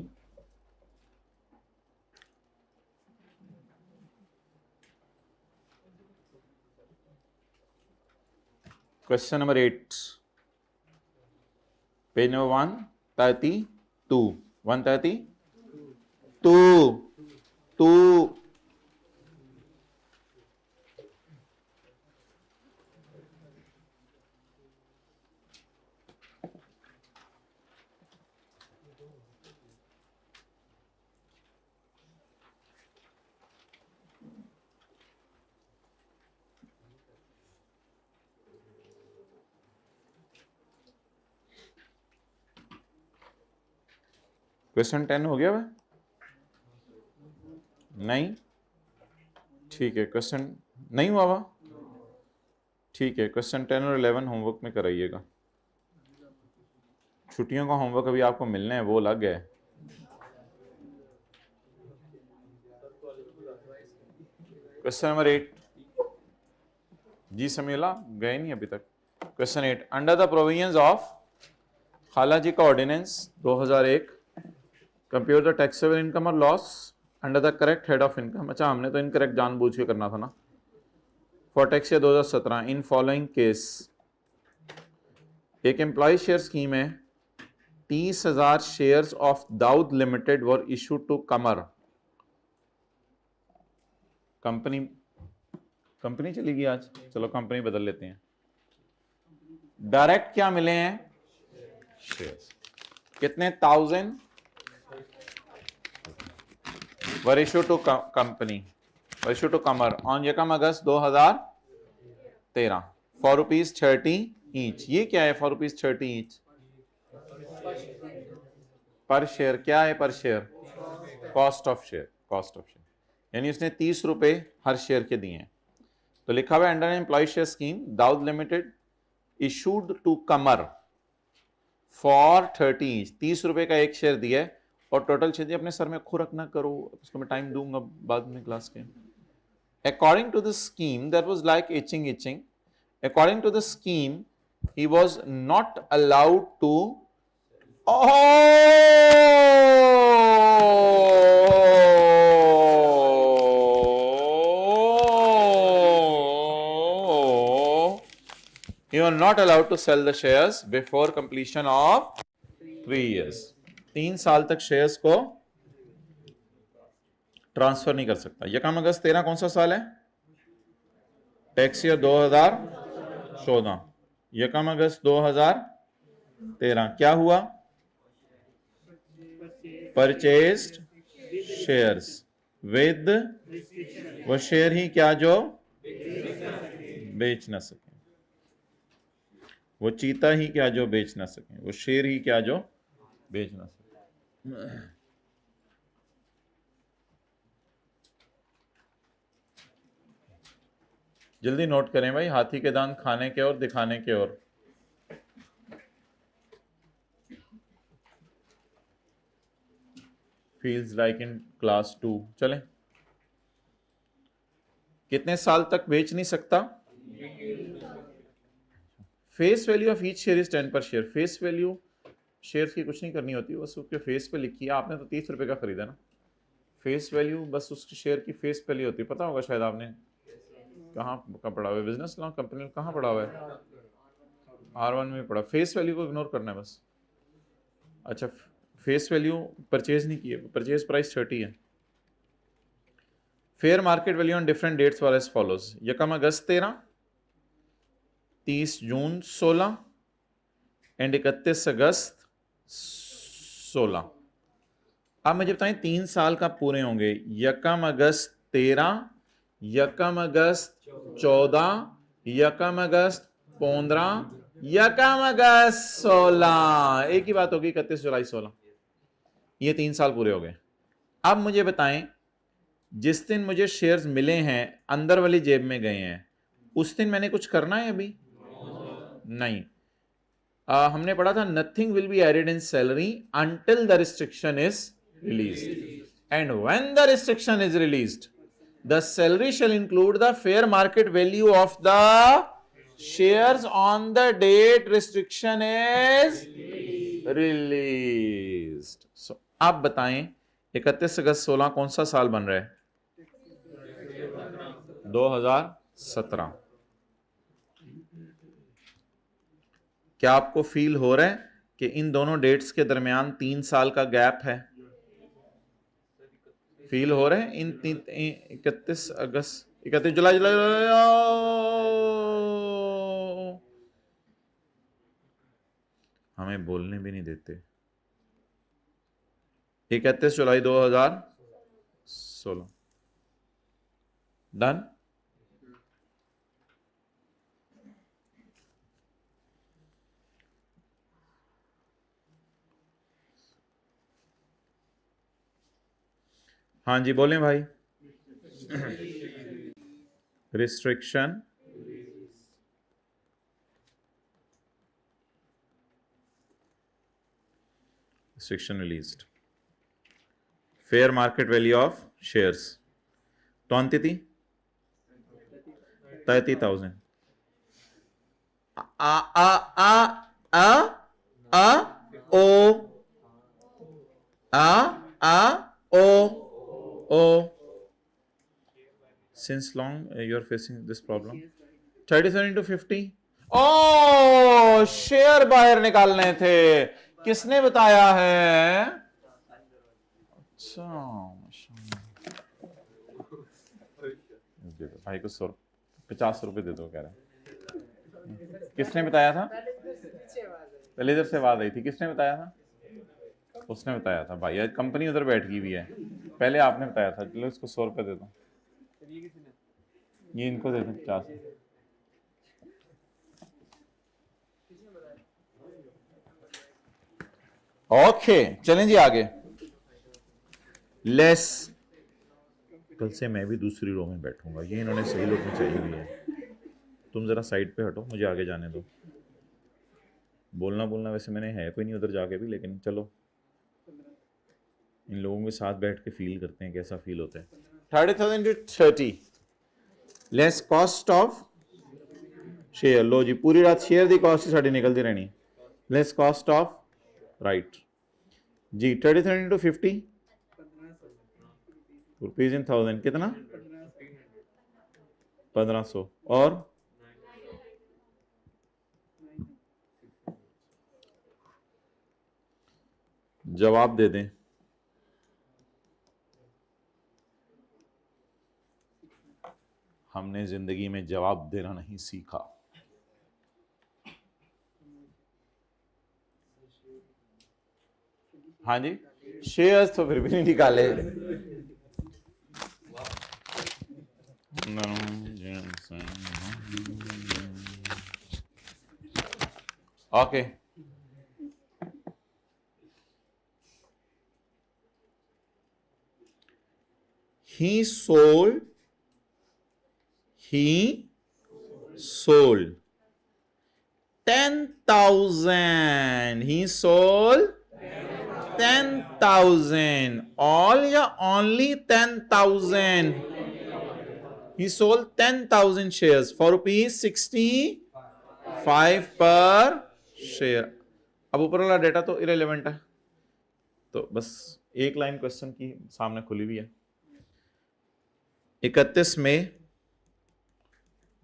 Question number 8, page number 132. 132. Question 10 हो गया वह? नहीं, ठीक है, question नहीं हुआ वह, ठीक है। क्वेश्चन 10 और 11 होमवर्क में कराइएगा। छुट्टियों का होमवर्क अभी आपको मिलने हैं, वो अलग है। क्वेश्चन नंबर 8, जी समीला गए नहीं अभी तक। Question 8, under the provisions of खालाजी का ordinance 2001 compute the taxable income और loss under the correct head of income. अच्छा, हमने तो इनकरेक्ट जानबूझ के करना था ना। For tax year 2017 in following case, एक एम्प्लॉय शेयर स्कीम है, 30,000 shares of Dawood limited were issued to Qamar. Company चली गई आज, चलो कंपनी बदल लेते हैं। डायरेक्ट क्या मिले हैं? शेयर्स। कितने? 1000 were issue to company, were issue to Qamar on यकम अगस्त 2013 फॉर ₹30 ईच। ये क्या है फॉर ₹30 ईच? पर शेयर। क्या है पर share? Cost of share, cost of share. यानी उसने 30 रुपए हर शेयर के दिए हैं। तो लिखा हुआ है under employ share scheme Dawood limited issued to Qamar for 30 each. 30 रुपए का एक शेयर दिया है और टोटल शेयर दिया। अपने सर में खो रखना करो, उसको मैं टाइम दूंगा बाद में क्लास के। According to the scheme that was like itching. According to the scheme he was not allowed to you are not allowed to sell the shares before completion of 3 years. 3 साल तक shares को transfer नहीं कर सकता। यकम अगस्त 13 कौन सा साल है? Tax year 2014। यकम अगस्त 2013 क्या हुआ? परचेज्ड शेयर्स विद वो शेयर ही क्या जो बेच ना सके, वो चीता ही क्या जो बेच ना सके, वो शेर ही क्या जो बेच ना सके। जल्दी नोट करें भाई, हाथी के दांत खाने के और दिखाने के और। Feels like in class 2। चलें कितने साल तक बेच नहीं सकता? Face value of each share is 10 पर शेयर। फेस वैल्यू शेयर्स की कुछ नहीं करनी होती, बस उसके फेस पे लिखी है। आपने तो 30 रुपए का खरीदा ना, फेस वैल्यू बस उसके शेयर की फेस वैल्यू होती है। पता होगा शायद आपने कहाँ का पढ़ा हुआ है, बिजनेस लॉ कंपनी में कहाँ पढ़ा हुआ है? R1 में पढ़ा। फेस वैल्यू को इग्नोर करना है बस। अच्छा, फेस वैल्यू परचेज नहीं की है, परचेज प्राइस 30 है। Fair market value on different dates were as follows. यकम अगस्त 13, 30 जून 16 एंड 31 अगस्त 16। अब मुझे बताएं 3 साल का पूरे होंगे। यकम अगस्त 13, यकम अगस्त 14, यकम अगस्त 15, यकम अगस्त 16। एक ही बात होगी, 31 जुलाई 16। ये 3 साल पूरे हो गए। अब मुझे बताएं जिस दिन मुझे शेयर्स मिले हैं अंदर वाली जेब में गए हैं, उस दिन मैंने कुछ करना है अभी? नहीं। हमने पढ़ा था nothing will be added in salary until the restriction is released and when the restriction is released the salary shall include the fair market value of the shares on the date restriction is released. So आप बताएं 31 अगस्त 16 कौन सा साल बन रहा है? 2017। क्या आपको फील हो रहा है कि इन दोनों डेट्स के दरमियान 3 साल का गैप है? फील हो रहा है? इन 31 अगस्त, 31 जुलाई, हमें बोलने भी नहीं देते। 31 जुलाई 2016 डन। हाँ जी बोलें भाई। Restriction released. Fair market value of shares कौन थी? 30,000। आ आ आ आ आ ओ आ आ ओ ओ। Since long you are facing this problem. 37 into 50। O share बाहर निकालने थे, किसने बताया है? अच्छा दे दो भाई को 50 रुपए दे दो, कह रहे हैं। किसने बताया था? पहले इधर से आवाज आई थी, किसने बताया था? उसने बताया था भाई, कंपनी उधर बैठ गई भी है, पहले आपने बताया था। चलो इसको 100 रुपए दे दो, ये इनको दे दो 50। ओके चलें जी आगे। लेस, कल से मैं भी दूसरी रो में बैठूंगा, ये इन्होंने सही लोग में चाहिए हुई है। तुम जरा साइड पे हटो, मुझे आगे जाने दो। बोलना वैसे मैंने है कोई नहीं उधर जाके भी, लेकिन चलो इन लोगों के साथ बैठ के फील करते हैं कैसा फील होता है। 30,000 to 30 less cost of share. लो जी पूरी रात शेयर दी कॉस्ट साड़ी निकलती रहनी। लेस कॉस्ट ऑफ राइट जी। 30,000 into 50 रुपीज इन 1000 कितना? 1500। और जवाब दे दें। हमने जिंदगी में जवाब देना नहीं सीखा। हाँ जी शेयर्स तो फिर भी नहीं निकाले। Okay he sold 10,000। he sold 10,000 all या only 10,000? He sold 10,000 shares for ₹65 पर शेयर। अब ऊपर वाला डेटा तो इरेलेवेंट है, तो बस एक लाइन क्वेश्चन की सामने खुली हुई है। 31 मई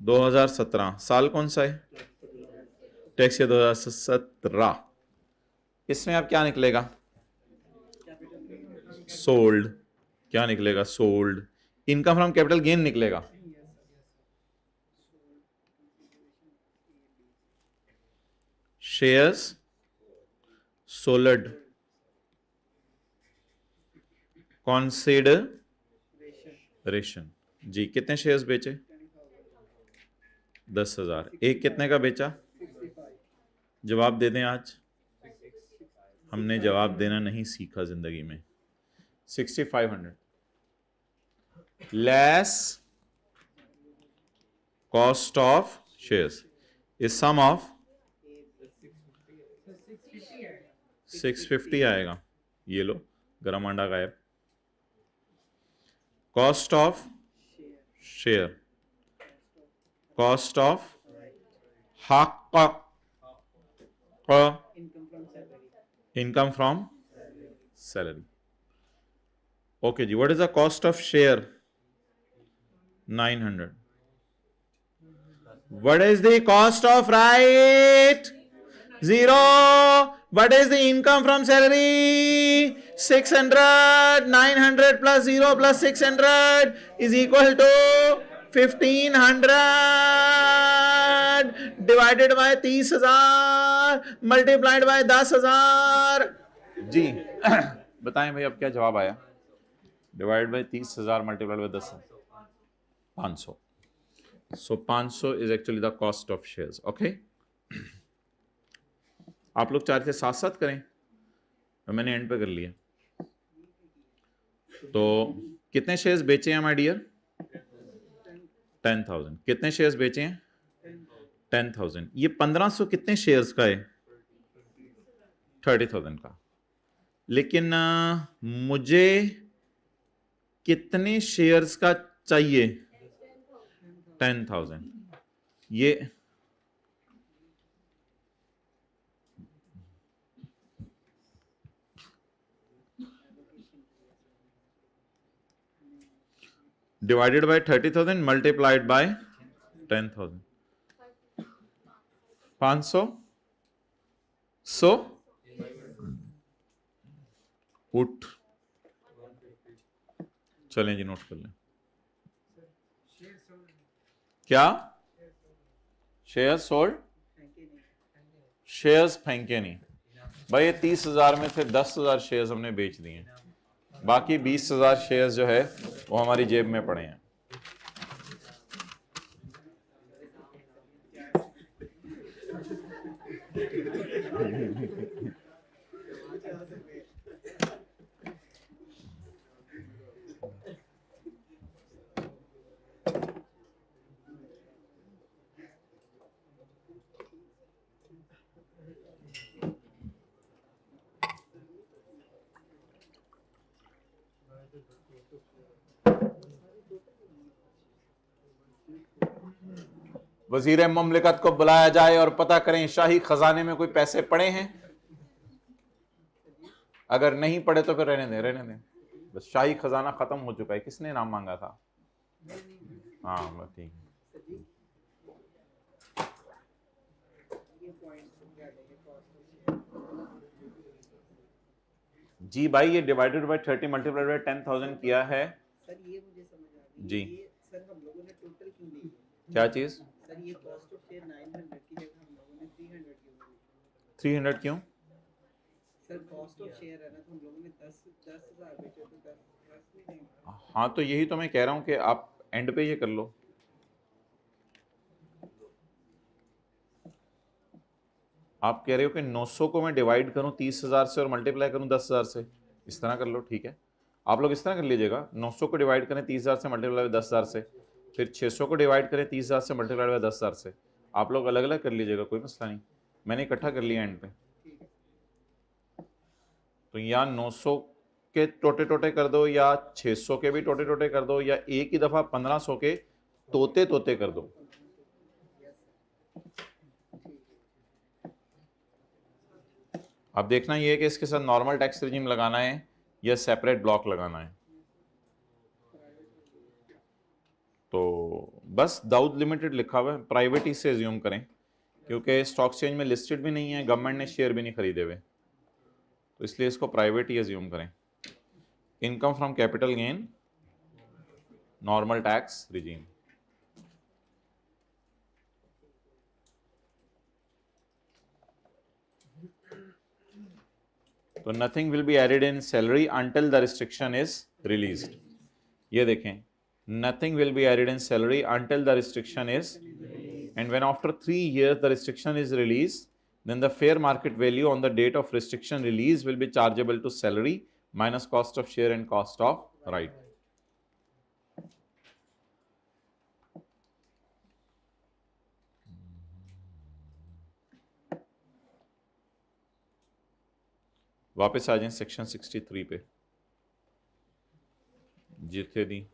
2017 साल कौन सा है? Tax year 2017। इसमें अब क्या निकलेगा? सोल्ड। क्या निकलेगा? Sold. Income from capital gain निकलेगा। Shares sold, consideration. जी कितने शेयर्स बेचे? 10,000। एक कितने का बेचा? जवाब दे दें। आज हमने जवाब देना नहीं सीखा जिंदगी में। 6,500 less cost of shares is sum of 650 आएगा। ये लो गरम अंडा गायब। Cost of share, cost of हक, इनकम फ्रॉम सैलरी। ओके जी, what is the cost of share? 900। What is the cost of right? 0। What is the income from salary? 600. 900 plus 0 plus 600 is equal to 1,500 divided by 30,000 multiplied by 10,000। जी बताएं भाई अब क्या जवाब आया? Divide by 30,000 multiplied by 10,000, 500। So 500 is actually the cost of shares. Okay, आप लोग चाह रहे थे साथ साथ करें, तो मैंने एंड पे कर लिया। तो कितने शेयर्स बेचे हैं माय डियर? 10,000। कितने शेयर्स बेचे हैं? 10,000। ये 1500 कितने शेयर्स का है? 30,000 का। लेकिन मुझे कितने शेयर्स का चाहिए? 10,000। ये divided by 30,000 multiplied by 10,000, 500। सो उठ चलें जी, नोट कर लें। क्या? Share sold? शेयर्स फेंके नहीं भाई। ये 30,000 में से 10,000 शेयर्स हमने बेच दिए हैं, बाकी 20,000 शेयर्स जो है वो हमारी जेब में पड़े हैं। वजीर ममलिकत को बुलाया जाए और पता करें शाही खजाने में कोई पैसे पड़े हैं। अगर नहीं पड़े तो फिर रहने दें, रहने दें। बस शाही खजाना खत्म हो चुका है। किसने नाम मांगा था? हाँ बस ठीक है जी भाई। ये डिवाइडेड बाय 30 मल्टीप्लाइड बाय 10,000 किया है। सर ये मुझे समझ आ रही है जी। ये सर हम लोगों ने टोटल क्यों नहीं किया? क्या चीज? सर ये कॉस्ट ऑफ शेयर 900 की जगह हम लोगों ने 300 क्यों ली? 300 क्यों? सर कॉस्ट ऑफ शेयर है ना, तो हम लोगों ने 10,000 बेचे तो 10 नहीं देंगे। हाँ तो यही तो मैं कह रहा हूँ कि आप एंड पे ये कर लो। आप कह रहे हो कि 900 को मैं डिवाइड करूं 30,000 से और मल्टीप्लाई करूं 10,000 से, इस तरह कर लो। ठीक है, आप लोग इस तरह कर लीजिएगा। 900 को डिवाइड करें 30,000 से मल्टीप्लाई 10,000 से, फिर 600 को डिवाइड करें 30,000 से मल्टीप्लाई 10,000 से। आप लोग अलग अलग कर लीजिएगा, कोई मसला नहीं। मैंने इकट्ठा कर लिया एंड पे। तो या 900 के टोटे टोटे कर दो, या 600 के भी टोटे टोटे कर दो, या एक ही दफ़ा 1500 के तोते तोते कर दो। अब देखना ये है कि इसके साथ नॉर्मल टैक्स रिजीम लगाना है या सेपरेट ब्लॉक लगाना है। तो बस दाऊद लिमिटेड लिखा हुआ है, प्राइवेट ही से एज्यूम करें क्योंकि स्टॉक एक्सचेंज में लिस्टेड भी नहीं है, गवर्नमेंट ने शेयर भी नहीं खरीदे हुए, तो इसलिए इसको प्राइवेट ही एज्यूम करें। Income from capital gain, normal tax regime. तो nothing will be added in salary until the restriction is released. ये देखें, nothing will be added in salary until the restriction is, and when after 3 years the restriction is released, then the fair market value on the date of restriction release will be chargeable to salary minus cost of share and cost of right. वापस आ जाएं section 63 पे। जीते दी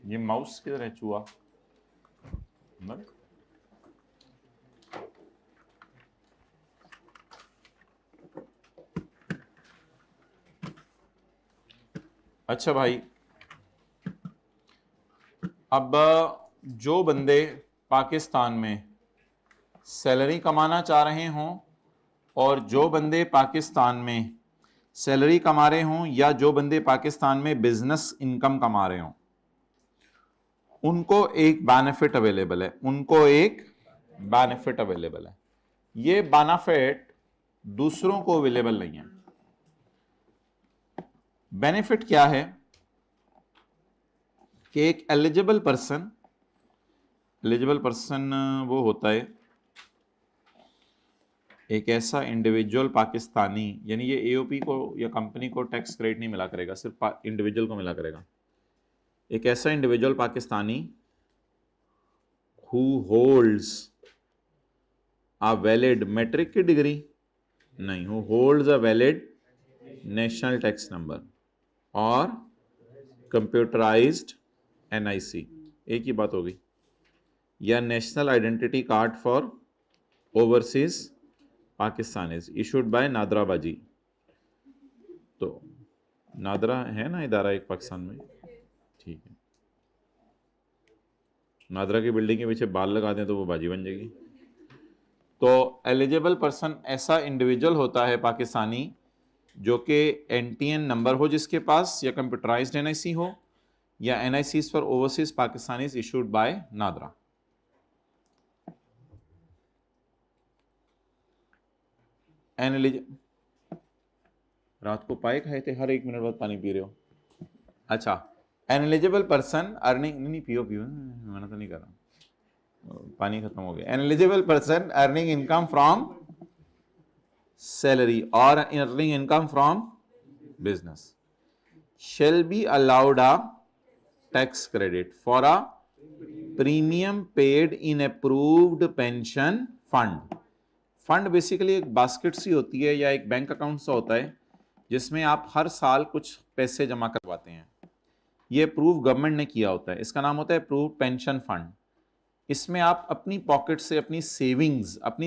ये mouse किधर है? चूहा अंदर? अच्छा भाई, अब जो बंदे पाकिस्तान में सैलरी कमाना चाह रहे हों और जो बंदे पाकिस्तान में सैलरी कमा रहे हों या जो बंदे पाकिस्तान में बिजनेस इनकम कमा रहे हों, उनको एक बेनिफिट अवेलेबल है, उनको एक बेनिफिट अवेलेबल है। ये बेनिफिट दूसरों को अवेलेबल नहीं है। बेनिफिट क्या है कि एक एलिजिबल पर्सन वो होता है एक ऐसा इंडिविजुअल पाकिस्तानी, यानी ये एओपी को या कंपनी को टैक्स क्रेडिट नहीं मिला करेगा, सिर्फ इंडिविजुअल को मिला करेगा। एक ऐसा individual Pakistani who holds a valid matric की डिग्री, नहीं, who holds a valid national tax number और कंप्यूटराइज्ड एनआईसी, एक ही बात होगी, या national identity card for overseas Pakistanis issued by NADRA बाजी। तो नादरा है ना इदारा एक पाकिस्तान में, ठीक है, नादरा की बिल्डिंग के पीछे बाल लगा दें तो वो बाजी बन जाएगी। तो एलिजिबल पर्सन ऐसा इंडिविजुअल होता है पाकिस्तानी जो कि एनटीएन नंबर हो जिसके पास, या कंप्यूटराइज्ड एनआईसी हो, या NICs for overseas Pakistanis issued by NADRA. रात को पाए खाए थे, हर 1 मिनट बाद पानी पी रहे हो। अच्छा, एन एलिजिबल पर्सन अर्निंग, नहीं पियो पियो, मना तो नहीं कर रहा, पानी खत्म हो गया। An eligible person earning income from salary और earning income from business shall be allowed a tax credit for a premium paid in approved pension fund। Fund basically एक बास्केट सी होती है या एक बैंक अकाउंट सा होता है जिसमें आप हर साल कुछ पैसे जमा करवाते हैं। ये अप्रूव गवर्नमेंट ने किया होता है, इसका नाम होता है अप्रूव पेंशन फंड। इसमें आप अपनी पॉकेट से अपनी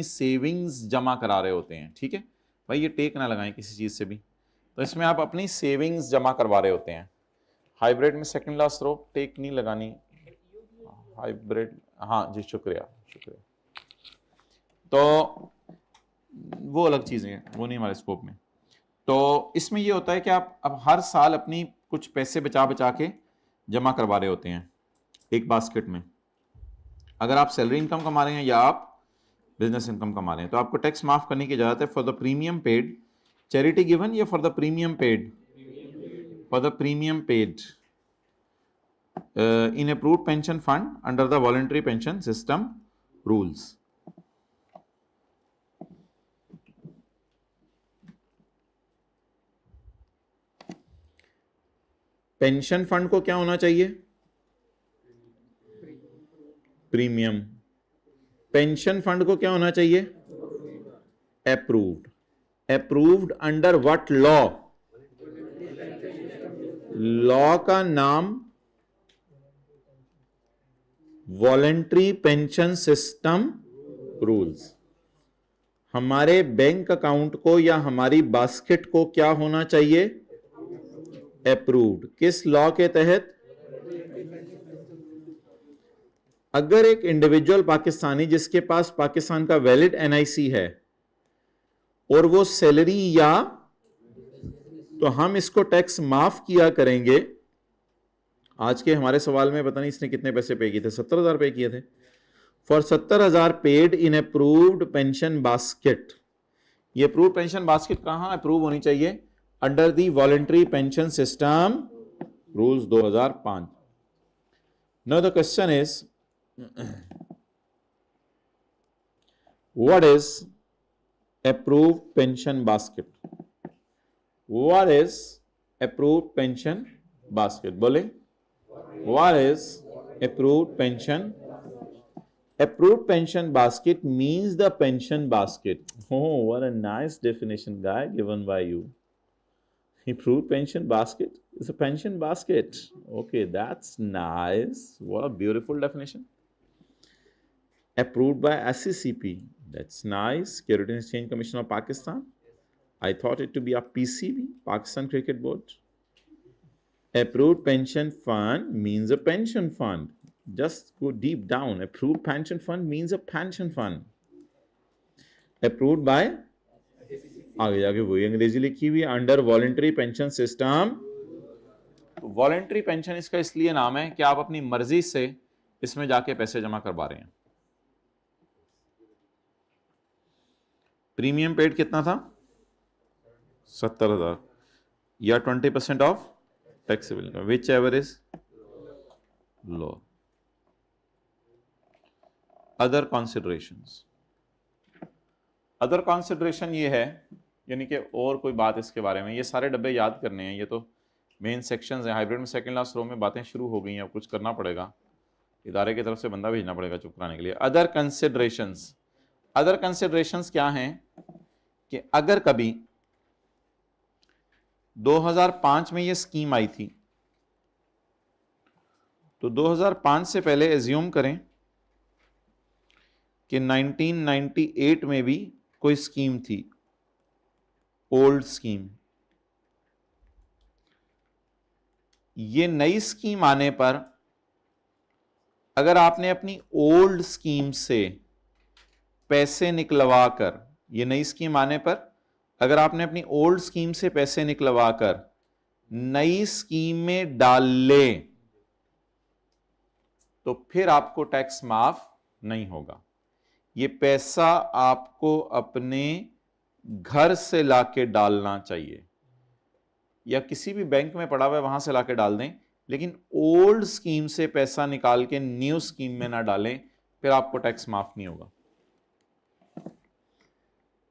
सेविंग्स जमा करा रहे होते हैं। ठीक है भाई, ये टेक ना लगाएं किसी चीज़ से भी। तो इसमें आप अपनी सेविंग्स जमा करवा रहे होते हैं। हाइब्रिड में सेकंड लास्ट रो, टेक नहीं लगानी हाइब्रिड। हाँ जी, शुक्रिया। तो वो अलग चीज़ें हैं, वो नहीं हमारे स्कोप में। तो इसमें ये होता है कि आप अब हर साल अपनी कुछ पैसे बचा के जमा करवा रहे होते हैं एक बास्केट में। अगर आप सैलरी इनकम कमा रहे हैं या आप बिजनेस इनकम कमा रहे हैं तो आपको टैक्स माफ करने की इजाजत है। For the premium paid charity given या for the premium paid? For the premium paid in approved pension fund under the voluntary pension system rules. Pension fund को क्या होना चाहिए? प्रीमियम। पेंशन फंड को क्या होना चाहिए? Approved. Approved under what law? Law का नाम वॉलेंट्री पेंशन सिस्टम रूल्स। हमारे बैंक अकाउंट को या हमारी बास्केट को क्या होना चाहिए? अप्रूव्ड। किस लॉ के तहत? अगर एक इंडिविजुअल पाकिस्तानी जिसके पास पाकिस्तान का वैलिड एनआईसी है और वो सैलरी या, तो हम इसको टैक्स माफ किया करेंगे। आज के हमारे सवाल में पता नहीं इसने कितने पैसे पे किए थे, 70,000 पे किए थे। For 70,000 paid in approved pension basket. ये अप्रूव्ड पेंशन बास्केट कहां अप्रूव होनी चाहिए? Under the voluntary pension system rules 2005। Now the question is what is approved pension basket? What is approved pension basket? बोले, what is approved pension? Approved pension basket means the pension basket. Oh, what a nice definition, guy, given by you. Approved pension basket is a pension basket. Okay, that's nice. What a beautiful definition. Approved by SCCP. That's nice. Securities and Exchange Commission of Pakistan. I thought it to be a PCB, Pakistan Cricket Board. Approved pension fund means a pension fund. Just go deep down. Approved pension fund means a pension fund. Approved by, आगे जाके वही अंग्रेजी लिखी हुई है, under voluntary pension system. Voluntary pension इसका इसलिए नाम है कि आप अपनी मर्जी से इसमें जाके पैसे जमा करवा रहे हैं। प्रीमियम पेड कितना था? 70,000 या 20% of taxable income, whichever is low. Other considerations. Other consideration ये है, यानी कि और कोई बात इसके बारे में, ये सारे डब्बे याद करने हैं। ये तो मेन सेक्शंस हैं। हाइब्रिड में सेकंड लास्ट रो में बातें शुरू हो गई हैं, अब कुछ करना पड़ेगा, इदारे की तरफ से बंदा भेजना पड़ेगा चुप कराने के लिए। Other considerations. अदर कंसिडरेशंस क्या हैं कि अगर कभी 2005 में ये स्कीम आई थी, तो 2005 से पहले एज्यूम करें कि 1998 में भी कोई स्कीम थी, ओल्ड स्कीम। ये नई स्कीम आने पर अगर आपने अपनी ओल्ड स्कीम से पैसे निकलवा कर, ये नई स्कीम आने पर अगर आपने अपनी ओल्ड स्कीम से पैसे निकलवा कर नई स्कीम में डाल ले, तो फिर आपको टैक्स माफ नहीं होगा। ये पैसा आपको अपने घर से लाके डालना चाहिए, या किसी भी बैंक में पड़ा हुआ है वहां से लाके डाल दें, लेकिन ओल्ड स्कीम से पैसा निकाल के न्यू स्कीम में ना डालें, फिर आपको टैक्स माफ नहीं होगा।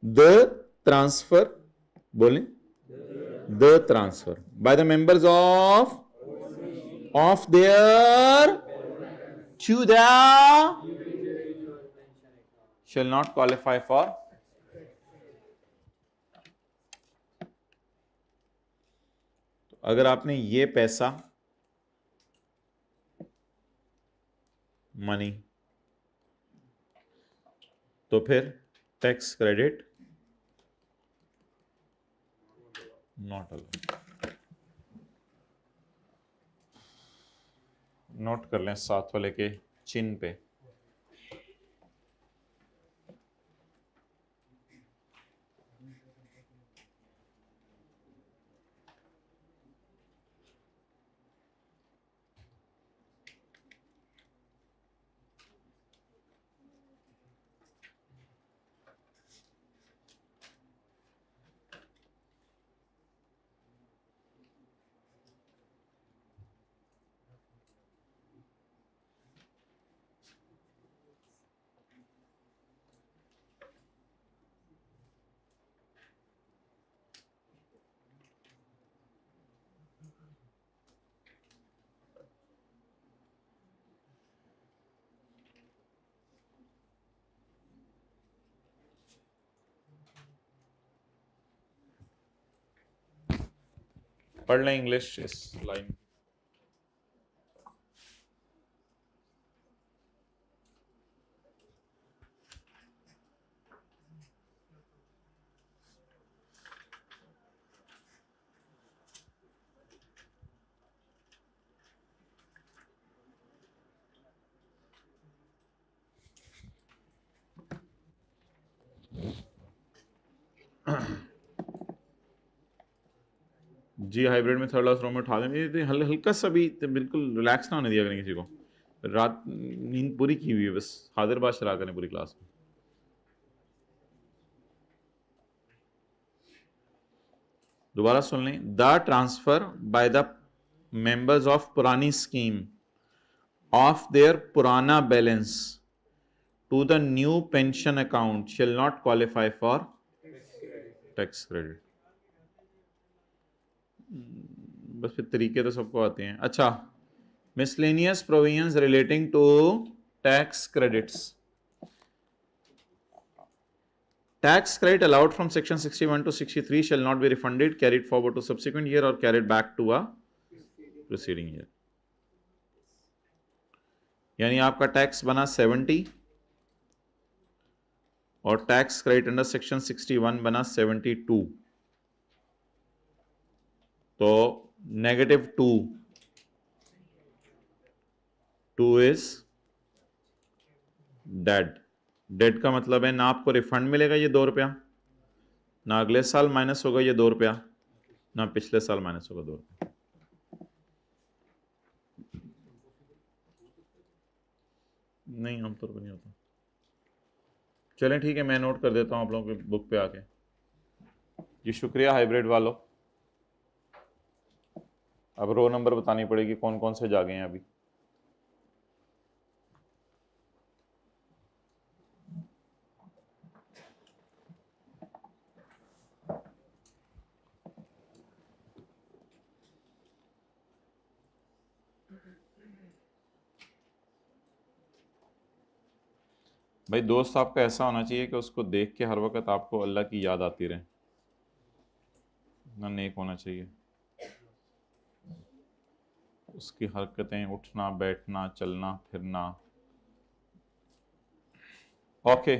द ट्रांसफर, बोलें, the transfer by the members of their to the shall not qualify for तो अगर आपने ये पैसा मनी, तो फिर tax credit not allowed. Note कर लें साथ वाले के चिन्ह पे। पढ़ लें इंग्लिश इस लाइन। जी हाइब्रिड में थर्ड लास्ट रो में उठा दें, ये हल्का सा भी बिल्कुल रिलैक्स ना होने दिया करें किसी को। रात नींद पूरी की हुई है, बस हाजिर बात चला करें पूरी क्लास में। दोबारा सुन लें। The transfer by the members of पुरानी स्कीम ऑफ देयर पुराना balance to the new pension account shall not qualify for tax credit. बस फिर तरीके तो सबको आते हैं। अच्छा, miscellaneous provisions relating to tax credits. Tax credit allowed from section 61 to 63 shall not be refunded, carried forward to subsequent year or carried back to a preceding year. यानी आपका टैक्स बना 70 और टैक्स क्रेडिट अंडर सेक्शन 61 बना 72, तो -2 is dead का मतलब है ना आपको रिफंड मिलेगा ये 2 रुपया, ना अगले साल माइनस होगा ये 2 रुपया, ना पिछले साल माइनस होगा 2 रुपया। नहीं, आमतौर पर नहीं होता। चलें ठीक है, मैं नोट कर देता हूँ आप लोगों की बुक पे आके। जी शुक्रिया हाइब्रिड वालों। अब रो नंबर बतानी पड़ेगी कौन कौन से जागे हैं अभी। भाई दोस्त आपका ऐसा होना चाहिए कि उसको देख के हर वक्त आपको अल्लाह की याद आती रहे, ना नेक होना चाहिए। उसकी हरकतें, उठना बैठना चलना फिरना। ओके,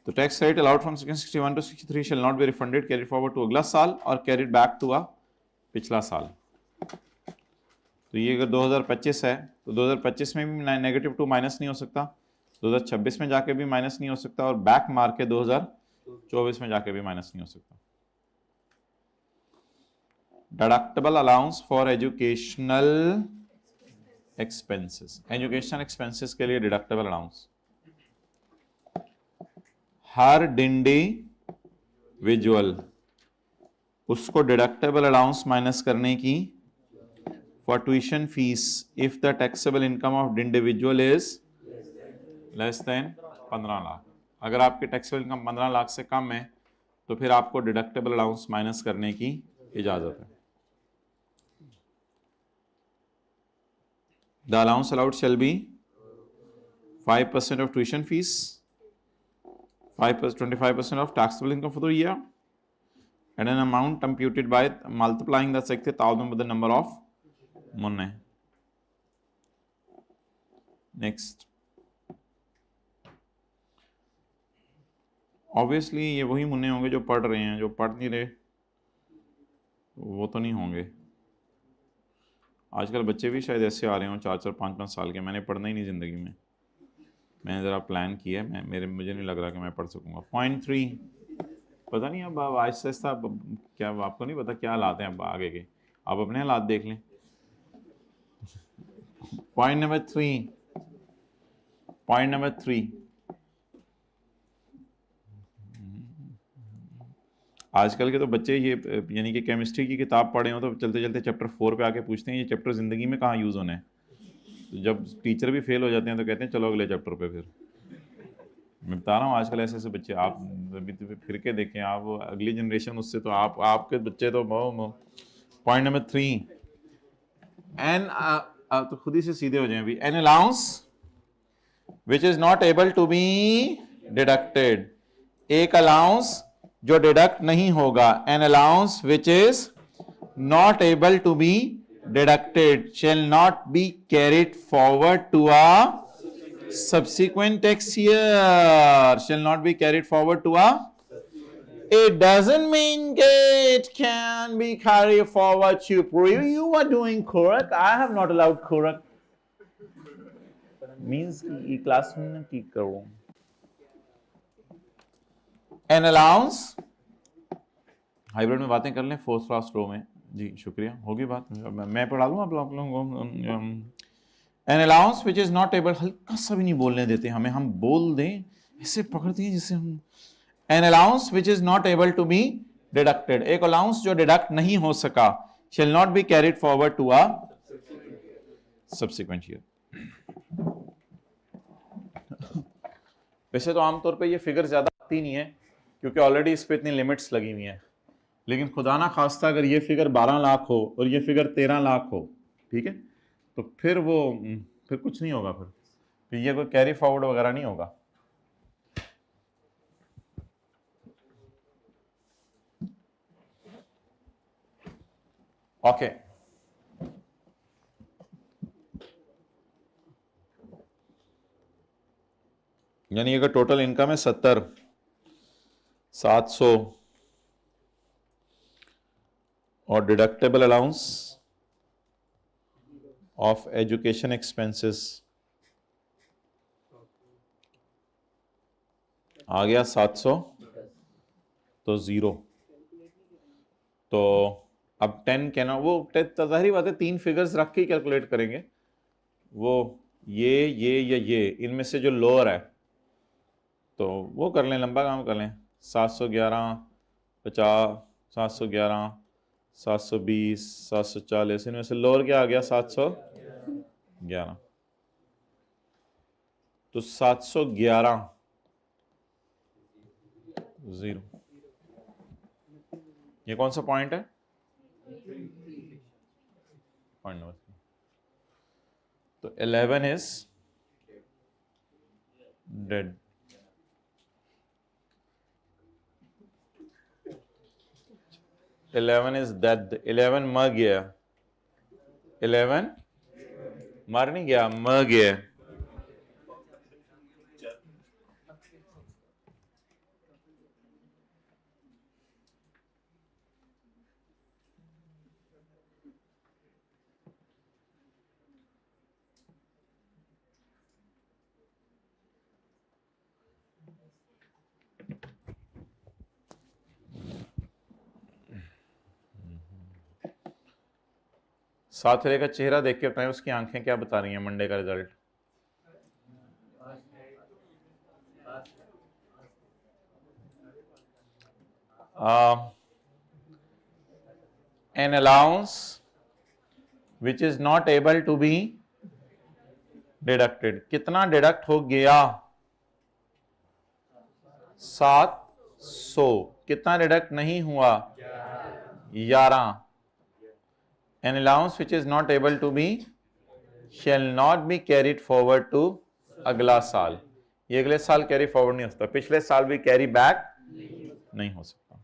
तो tax credit allowed from section 61 to 63 shall not be refunded, carried forward to अगला साल और कैरिड बैक टू पिछला साल। तो ये अगर 2025 है तो 2025 में भी -2 माइनस नहीं हो सकता, 2026 में जाके भी माइनस नहीं हो सकता, और बैक मार के 2024 में जाके भी माइनस नहीं हो सकता। Deductible allowance for educational expenses. Educational expenses के लिए डिडक्टेबल अलाउंस हर इंडिविजुअल उसको डिडक्टेबल अलाउंस माइनस करने की for tuition fees if the taxable income of individual is less than 15 lakh. अगर आपकी टैक्सेबल इनकम 15 लाख से कम है तो फिर आपको डिडक्टेबल अलाउंस माइनस करने की इजाजत है। The allowance allowed shall be 5% of tuition fees, 25% of taxable income for the year, and an amount computed by multiplying the 60,000 with the number of munne. Next, obviously ये वही मुन्ने होंगे जो पढ़ रहे हैं, जो पढ़ नहीं रहे वो तो नहीं होंगे। आजकल बच्चे भी शायद ऐसे आ रहे हों 4-4, 5-5 साल के, मैंने पढ़ना ही नहीं ज़िंदगी में। मैंने ज़रा प्लान किया, मुझे नहीं लग रहा कि मैं पढ़ सकूँगा। पॉइंट 3, पता नहीं अब आहिस्ता आहिस्ता क्या आपको नहीं पता क्या हालात हैं अब आगे के, आप अपने हालात देख लें। पॉइंट नंबर 3, आजकल के तो बच्चे ये यानी कि केमिस्ट्री की किताब पढ़े हो तो चलते चलते चैप्टर 4 पे आके पूछते हैं ये चैप्टर ज़िंदगी में कहाँ यूज़ होने हैं। तो जब टीचर भी फेल हो जाते हैं तो कहते हैं चलो अगले चैप्टर पे। फिर मैं बता रहा हूँ आजकल ऐसे ऐसे बच्चे, आप अभी तो फिर के देखें, आप अगली जनरेशन उससे तो आपके बच्चे तो पॉइंट नंबर 3, एन आप तो खुद ही से सीधे हो जाए अभी। An allowance which is not able to be deducted, एक अलाउंस जो डिडक्ट नहीं होगा। An allowance which is not able to be deducted shall not be carried forward to a subsequent tax year, shall not be carried forward to a, it doesn't mean it can be carried forward to you are doing correct, I have not allowed correct means कि class में की करूं। an allowance, hybrid में बातें कर लें, fourth class रो में जी, शुक्रिया, होगी बात, मैं पढ़ा दूं आप लोगों को। An allowance which is not able, हल्का सा भी नहीं बोलने देते हमें, हम बोल दें ऐसे पकड़ते हैं जिससे हम। An allowance which is not able to be deducted, एक अलाउंस जो डिडक्ट नहीं हो सका, shall not be carried forward to a subsequent year. वैसे तो आमतौर पे ये फिगर ज्यादा आती नहीं है क्योंकि ऑलरेडी इस पे इतनी लिमिट्स लगी हुई हैं, लेकिन खुदा ना खास्ता अगर ये फिगर 12 लाख हो और ये फिगर 13 लाख हो, ठीक है, तो फिर कुछ नहीं होगा, फिर ये कोई कैरी फॉरवर्ड वगैरह नहीं होगा। ओके, यानी अगर टोटल इनकम है 70, 700 और deductible allowance of education expenses आ गया 700, तो 0, तो अब 10 कहना, वो ज़ाहिर बात है 3 फिगर्स रख के कैलकुलेट करेंगे, वो ये या ये इनमें से जो लोअर है तो वो कर लें, लंबा काम कर लें। 711, 50, 711, 720, 740, इनमें से लोअर क्या आ गया? 711, तो 711 0, ये कौन सा पॉइंट है? Point number 3। तो 11 is dead. Eleven is dead, 11 मर गया, 11 मर नहीं गया, मर गया। साथ वाले का चेहरा देख के बताएं उसकी आंखें क्या बता रही हैं मंडे का रिजल्ट। An allowance which is not able to be deducted, कितना डिडक्ट हो गया? 700। कितना डिडक्ट नहीं हुआ? 11। An allowance which is not able to be shall not be carried forward to अगला साल। ये अगले साल कैरी फॉरवर्ड नहीं हो सकता, पिछले साल भी कैरी बैक नहीं हो सकता।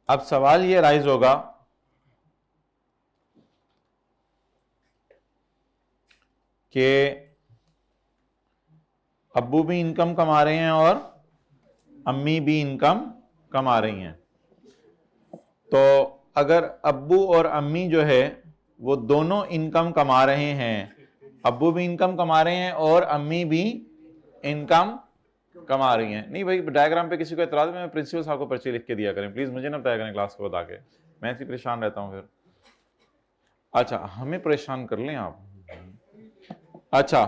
अब सवाल ये राइज होगा कि अब्बू भी इनकम कमा रहे हैं और अम्मी भी इनकम कमा रही हैं, तो अगर अब्बू और अम्मी जो है वो दोनों इनकम कमा रहे हैं, अब्बू भी इनकम कमा रहे हैं और अम्मी भी इनकम कमा रही हैं। नहीं भाई, डायग्राम पे किसी को एतराज में प्रिंसिपल साहब को पर्ची लिख के दिया करें प्लीज, मुझे ना बताया करें क्लास को बता के, मैं ऐसे परेशान रहता हूँ फिर। अच्छा, हमें परेशान कर लें आप। अच्छा,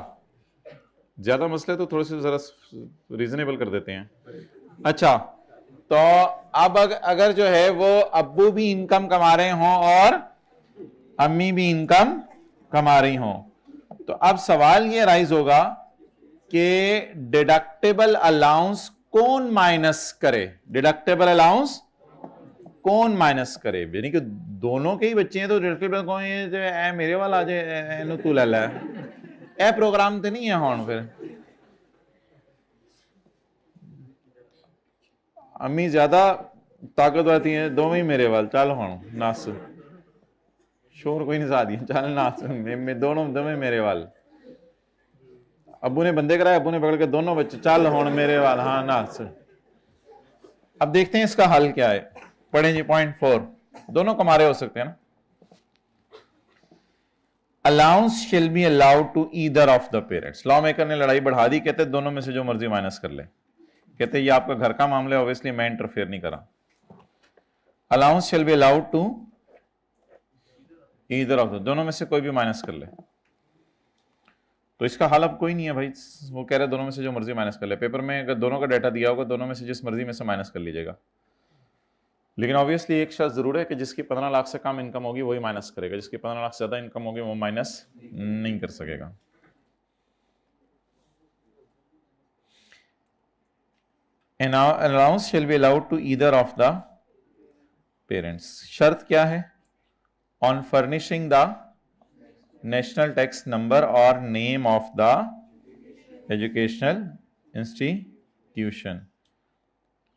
ज्यादा मसले तो थोड़े से जरा रीजनेबल कर देते हैं। अच्छा, तो अब अगर जो है वो अब्बू भी इनकम कमा रहे हों और अम्मी भी इनकम कमा रही हों, तो अब सवाल ये राइज होगा कि डिडक्टेबल अलाउंस कौन माइनस करे, डिडक्टेबल अलाउंस कौन माइनस करे, यानी कि दोनों के ही बच्चे हैं तो डिडक्टेबल कौन है, जो ए मेरे वाला आ जाए एनु तू ले लै, ए प्रोग्राम तो नहीं है हुण। फिर अम्मी ज्यादा ताकतवर थी, दोवें ही मेरे वाल, चल हुण नस, शोर कोई नहीं सा दिया, चल नस, दोनों दोवें मेरे वाल। अब्बू ने बंदे कराए, अब्बू ने पकड़ के दोनों बच्चे, चल हुण मेरे वाल, हाँ नस। अब देखते हैं इसका हल क्या है, पढ़ें जी। पॉइंट 4, दोनों कमारे हो सकते हैं ना। Allowance shall be allowed to either of the parents. Law maker ने लड़ाई बढ़ा दी, कहते दोनों में से जो मर्जी माइनस कर ले, कहते ये आपका घर का मामला है, ऑब्वियसली मैं इंटरफेयर नहीं करा। Allowance shall be allowed to either of the, दोनों में से कोई भी माइनस कर ले। तो इसका हल अब कोई नहीं है भाई, वो कह रहे दोनों में से जो मर्जी माइनस कर ले। पेपर में अगर दोनों का डाटा दिया होगा, दोनों में से जिस मर्जी में से माइनस कर लीजिएगा। लेकिन ऑब्वियसली एक शर्त जरूर है कि जिसकी 15 लाख से कम इनकम होगी वही माइनस करेगा, जिसकी 15 लाख से ज्यादा इनकम होगी वो माइनस नहीं कर सकेगा। An allowance shall be allowed to either of the parents. शर्त क्या है? On furnishing the national tax number or name of the educational institution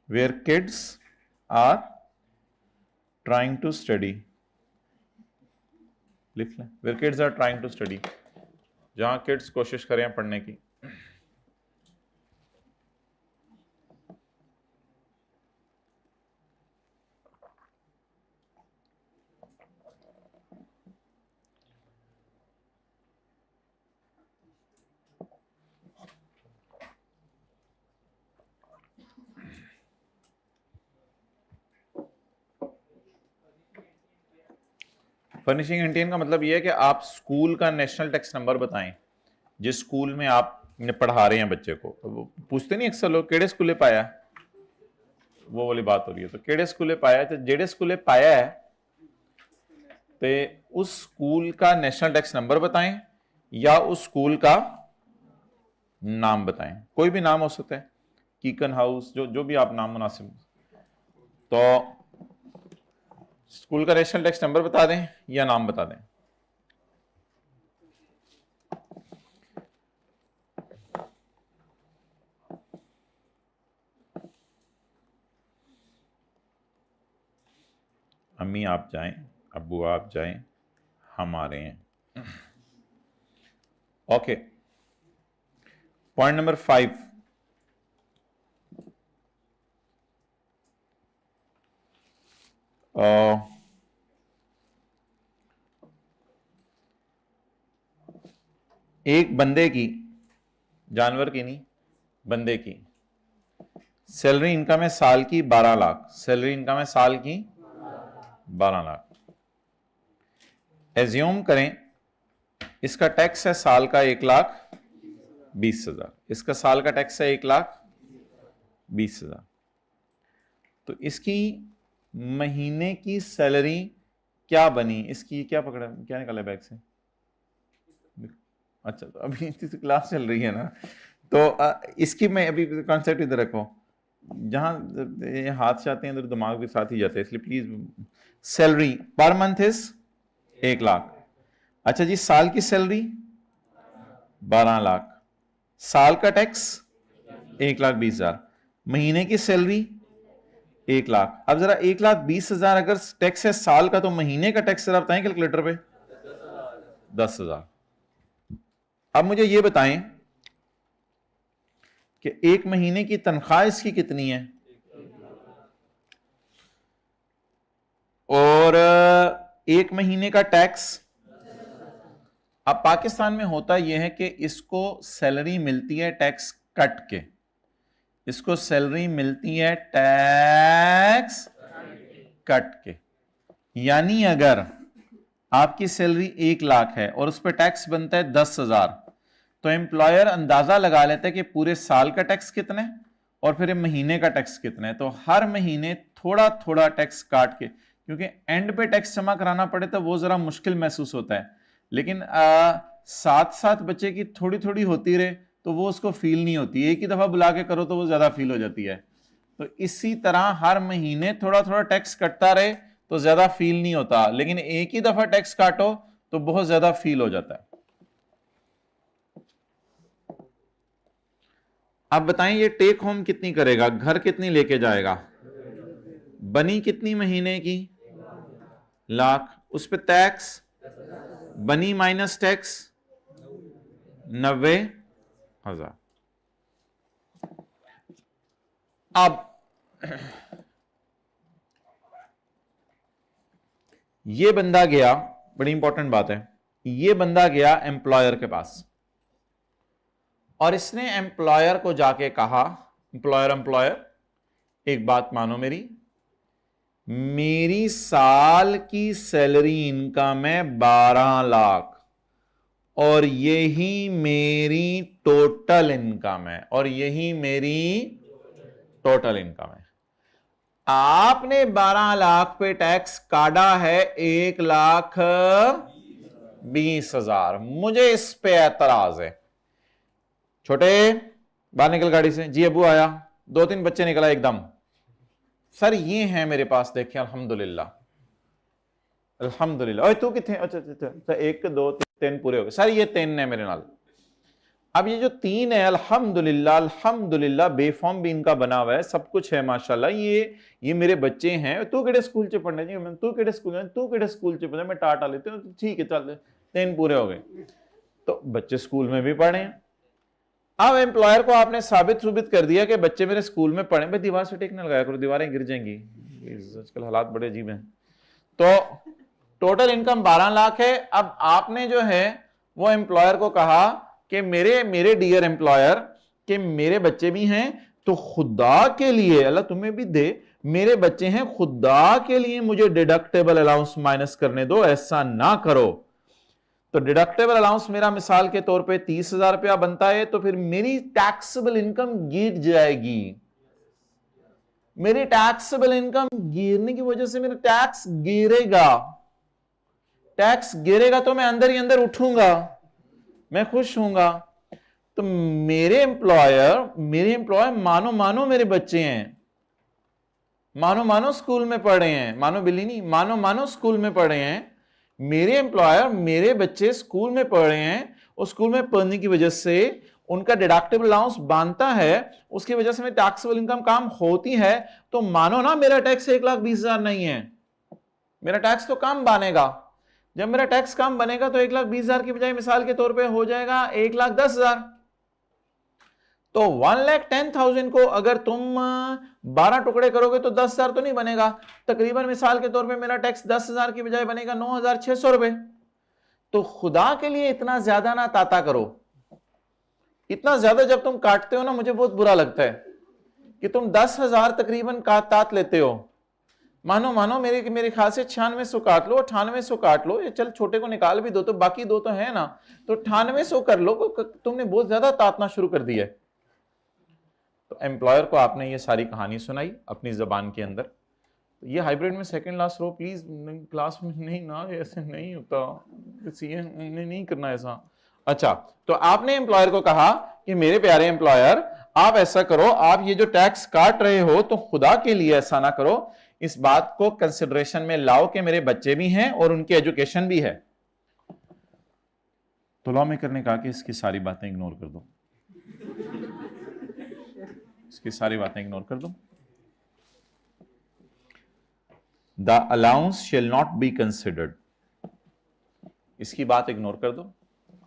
where kids are trying to study. लिख लें, where kids are trying to study, जहां kids कोशिश करें पढ़ने की। फर्निशिंग एंटीन का मतलब यह है कि आप स्कूल का नेशनल टैक्स नंबर बताएं, जिस स्कूल में आप पढ़ा रहे हैं बच्चे को। तो वो पूछते नहीं अक्सर लोग, केड़े स्कूले पाया, वो वाली बात हो रही है। तो केड़े स्कूले पाया, तो जेड़े स्कूले पाया है तो उस स्कूल का नेशनल टैक्स नंबर बताएं या उस स्कूल का नाम बताएं, कोई भी नाम हो सकता है, कीकन हाउस, जो भी आप नाम मुनासिब। तो स्कूल का नेशनल टैक्स नंबर बता दें या नाम बता दें। अम्मी आप जाएं, अब्बू आप जाएं, हम आ रहे हैं। ओके, पॉइंट नंबर 5, एक बंदे की, जानवर की नहीं, बंदे की सैलरी इनकम है साल की 12 लाख, सैलरी इनकम है साल की 12 लाख। एज्यूम करें इसका टैक्स है साल का 1,20,000, इसका साल का टैक्स है 1,20,000। तो इसकी महीने की सैलरी क्या बनी, इसकी क्या पकड़ा, क्या निकाला बैग से? अच्छा, तो अभी क्लास चल रही है ना, तो इसकी मैं अभी कॉन्सेप्ट इधर रखो, जहां हाथ से आते हैं इधर दिमाग भी साथ ही जाता है, इसलिए please. Salary per month is 1 lakh. अच्छा जी, साल की सैलरी 12 लाख, साल का टैक्स 1,20,000, महीने की सैलरी 1 लाख। अब जरा 1,20,000 अगर टैक्स है साल का, तो महीने का टैक्स जरा बताएं कैलकुलेटर पे। 10,000। अब मुझे ये बताएं कि एक महीने की तनख्वाह इसकी कितनी है, और एक महीने का टैक्स। अब पाकिस्तान में होता यह है कि इसको सैलरी मिलती है टैक्स कट के, इसको सैलरी मिलती है टैक्स कट के। यानी अगर आपकी सैलरी 1 लाख है और उस पर टैक्स बनता है 10,000, तो एम्प्लॉयर अंदाजा लगा लेता है कि पूरे साल का टैक्स कितना है और फिर महीने का टैक्स कितना है। तो हर महीने थोड़ा थोड़ा टैक्स काट के, क्योंकि एंड पे टैक्स जमा कराना पड़े तो वो जरा मुश्किल महसूस होता है, लेकिन साथ साथ बच्चे की थोड़ी थोड़ी होती रहे तो वो उसको फील नहीं होती, एक ही दफा बुला के करो तो वो ज्यादा फील हो जाती है। तो इसी तरह हर महीने थोड़ा थोड़ा टैक्स कटता रहे तो ज्यादा फील नहीं होता, लेकिन एक ही दफा टैक्स काटो तो बहुत ज्यादा फील हो जाता है। अब बताएं ये टेक होम कितनी करेगा, घर कितनी लेके जाएगा, बनी कितनी महीने की, लाख, उस पे टैक्स बनी माइनस टैक्स 90,000। अब ये बंदा गया, बड़ी इंपॉर्टेंट बात है, ये बंदा गया एम्प्लॉयर के पास और इसने एम्प्लॉयर को जाके कहा, एम्प्लॉयर एक बात मानो मेरी साल की सैलरी इनकम है 12 लाख और यही मेरी टोटल इनकम है, और यही मेरी टोटल इनकम है। आपने 12 लाख पे टैक्स काटा है 1,20,000, मुझे इस पे एतराज है। छोटे बाहर निकल गाड़ी से, जी अबू आया, 2-3 बच्चे निकला एकदम, सर ये हैं मेरे पास, देखिए अल्हम्दुलिल्लाह अल्हम्दुलिल्लाह। ओए तू कितने, अच्छा 1 2 3 पूरे हो गए सर, ये 3 है मेरे नाल। अब ये जो 3 है अल्हम्दुलिल्लाह अल्हम्दुलिल्लाह, बेफॉर्म भी इनका बना हुआ है, सब कुछ है माशाल्लाह, ये मेरे बच्चे हैं। तू केड़े स्कूल च पढ़ने जी, तू केड़े स्कूल च पढ़ने, मैं टाटा लेते हूँ, ठीक है चल 3 पूरे हो गए। तो बच्चे स्कूल में भी पढ़े हैं। अब एम्प्लॉयर को आपने साबित कर दिया कि बच्चे मेरे स्कूल में पढ़े, भाई दीवार से टेकने लगाया करो, दीवारें गिर जाएंगी, आजकल हालात बड़े अजीब हैं। तो टोटल इनकम 12 लाख है। अब आपने जो है वो एम्प्लॉयर को कहा कि मेरे डियर एम्प्लॉयर कि मेरे बच्चे भी हैं, तो खुदा के लिए, अल्लाह तुम्हें भी दे, मेरे बच्चे हैं, खुदा के लिए मुझे डिडक्टेबल अलाउंस माइनस करने दो, ऐसा ना करो। तो डिडक्टेबल अलाउंस मेरा मिसाल के तौर पे 30,000 रुपया बनता है, तो फिर मेरी टैक्सेबल इनकम गिर जाएगी। मेरी टैक्सेबल इनकम गिरने की वजह से मेरा टैक्स गिरेगा तो मैं अंदर ही अंदर उठूंगा, मैं खुश होऊंगा। तो मेरे एम्प्लॉयर मानो मेरे बच्चे हैं, मानो स्कूल में पढ़े हैं, मानो बिल्ली नहीं, मानो स्कूल में पढ़े हैं। मेरे एम्प्लॉयर मेरे बच्चे स्कूल में पढ़ रहे हैं, उस स्कूल में पढ़ने की वजह से उनका डिडक्टेबल अलाउंस बनता है, उसकी वजह से मेरी टैक्सेबल इनकम काम होती है। तो मानो ना मेरा टैक्स 1,20,000 नहीं है, मेरा टैक्स तो कम बनेगा। जब मेरा टैक्स कम बनेगा तो 1,20,000 की बजाय मिसाल के तौर पे हो जाएगा 1,10,000। तो 1,10,000 को अगर तुम 12 टुकड़े करोगे तो 10,000 तो नहीं बनेगा, तकरीबन मिसाल के तौर पे मेरा टैक्स 10,000 की बजाय बनेगा 9,600 रुपए। तो खुदा के लिए इतना ज्यादा ना ताता करो। इतना ज्यादा जब तुम काटते हो ना, मुझे बहुत बुरा लगता है कि तुम 10,000 तकरीबन तात लेते हो। मानो मेरे ख्याल से 9600 काट लो, 9800 काट लो, ये चल छोटे को निकाल भी दो तो बाकी 2 तो है ना, तो 9800 कर लो। तुमने बहुत ज्यादा तातना शुरू कर दिया है। तो एम्प्लॉयर को आपने ये सारी कहानी सुनाई अपनी जबान के अंदर। तो ये हाइब्रिड में second last row please, class में नहीं ना, ऐसे नहीं होता, नहीं करना ऐसा। अच्छा, तो आपने एम्प्लॉयर को कहा कि मेरे प्यारे एम्प्लॉयर, आप ऐसा करो, आप ये जो टैक्स काट रहे हो तो खुदा के लिए ऐसा ना करो, इस बात को कंसिडरेशन में लाओ कि मेरे बच्चे भी हैं और उनकी एजुकेशन भी है। तो लॉ मेकर ने कहा कि इसकी सारी बातें इग्नोर कर दो, इसकी सारी बातें इग्नोर कर दो। The allowance shell not be considered, इसकी बात इग्नोर कर दो।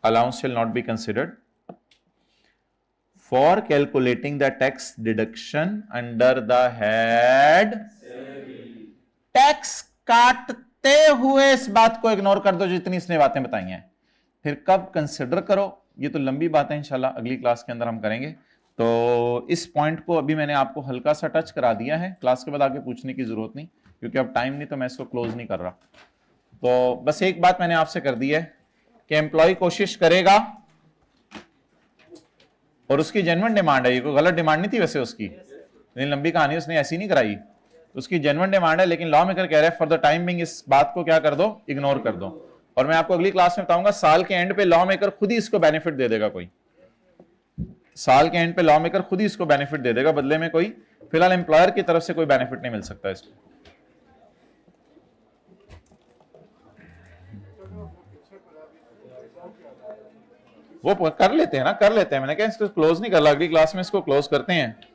Allowance shell not be considered for calculating the tax deduction under the head. Tax काटते हुए इस बात को इग्नोर कर दो जितनी इसने बातें बताई हैं। फिर कब कंसिडर करो, ये तो लंबी बात है, इंशाल्लाह अगली क्लास के अंदर हम करेंगे। तो इस पॉइंट को अभी मैंने आपको हल्का सा टच करा दिया है, क्लास के बाद आगे पूछने की जरूरत नहीं, क्योंकि अब टाइम नहीं तो मैं इसको क्लोज नहीं कर रहा। तो बस एक बात मैंने आपसे कर दी है कि एम्प्लॉय कोशिश करेगा, और उसकी जेन्युइन डिमांड है, ये कोई गलत डिमांड नहीं थी वैसे उसकी, लंबी कहानी उसने ऐसी नहीं कराई, उसकी जेन्युइन डिमांड है, लेकिन लॉ मेकर कह रहे हैं फॉर द टाइम बिंग इस बात को क्या कर दो, इग्नोर कर दो। और मैं आपको अगली क्लास में बताऊंगा साल के एंड पे लॉ मेकर खुद ही इसको बेनिफिट दे देगा, कोई साल के एंड पे लॉ मेकर खुद ही इसको बेनिफिट दे देगा, बदले में कोई फिलहाल एम्प्लॉयर की तरफ से कोई बेनिफिट नहीं मिल सकता इसको। वो कर लेते हैं ना, कर लेते हैं, मैंने कहा इसको क्लोज नहीं कर रहा, अगली क्लास में इसको क्लोज करते हैं।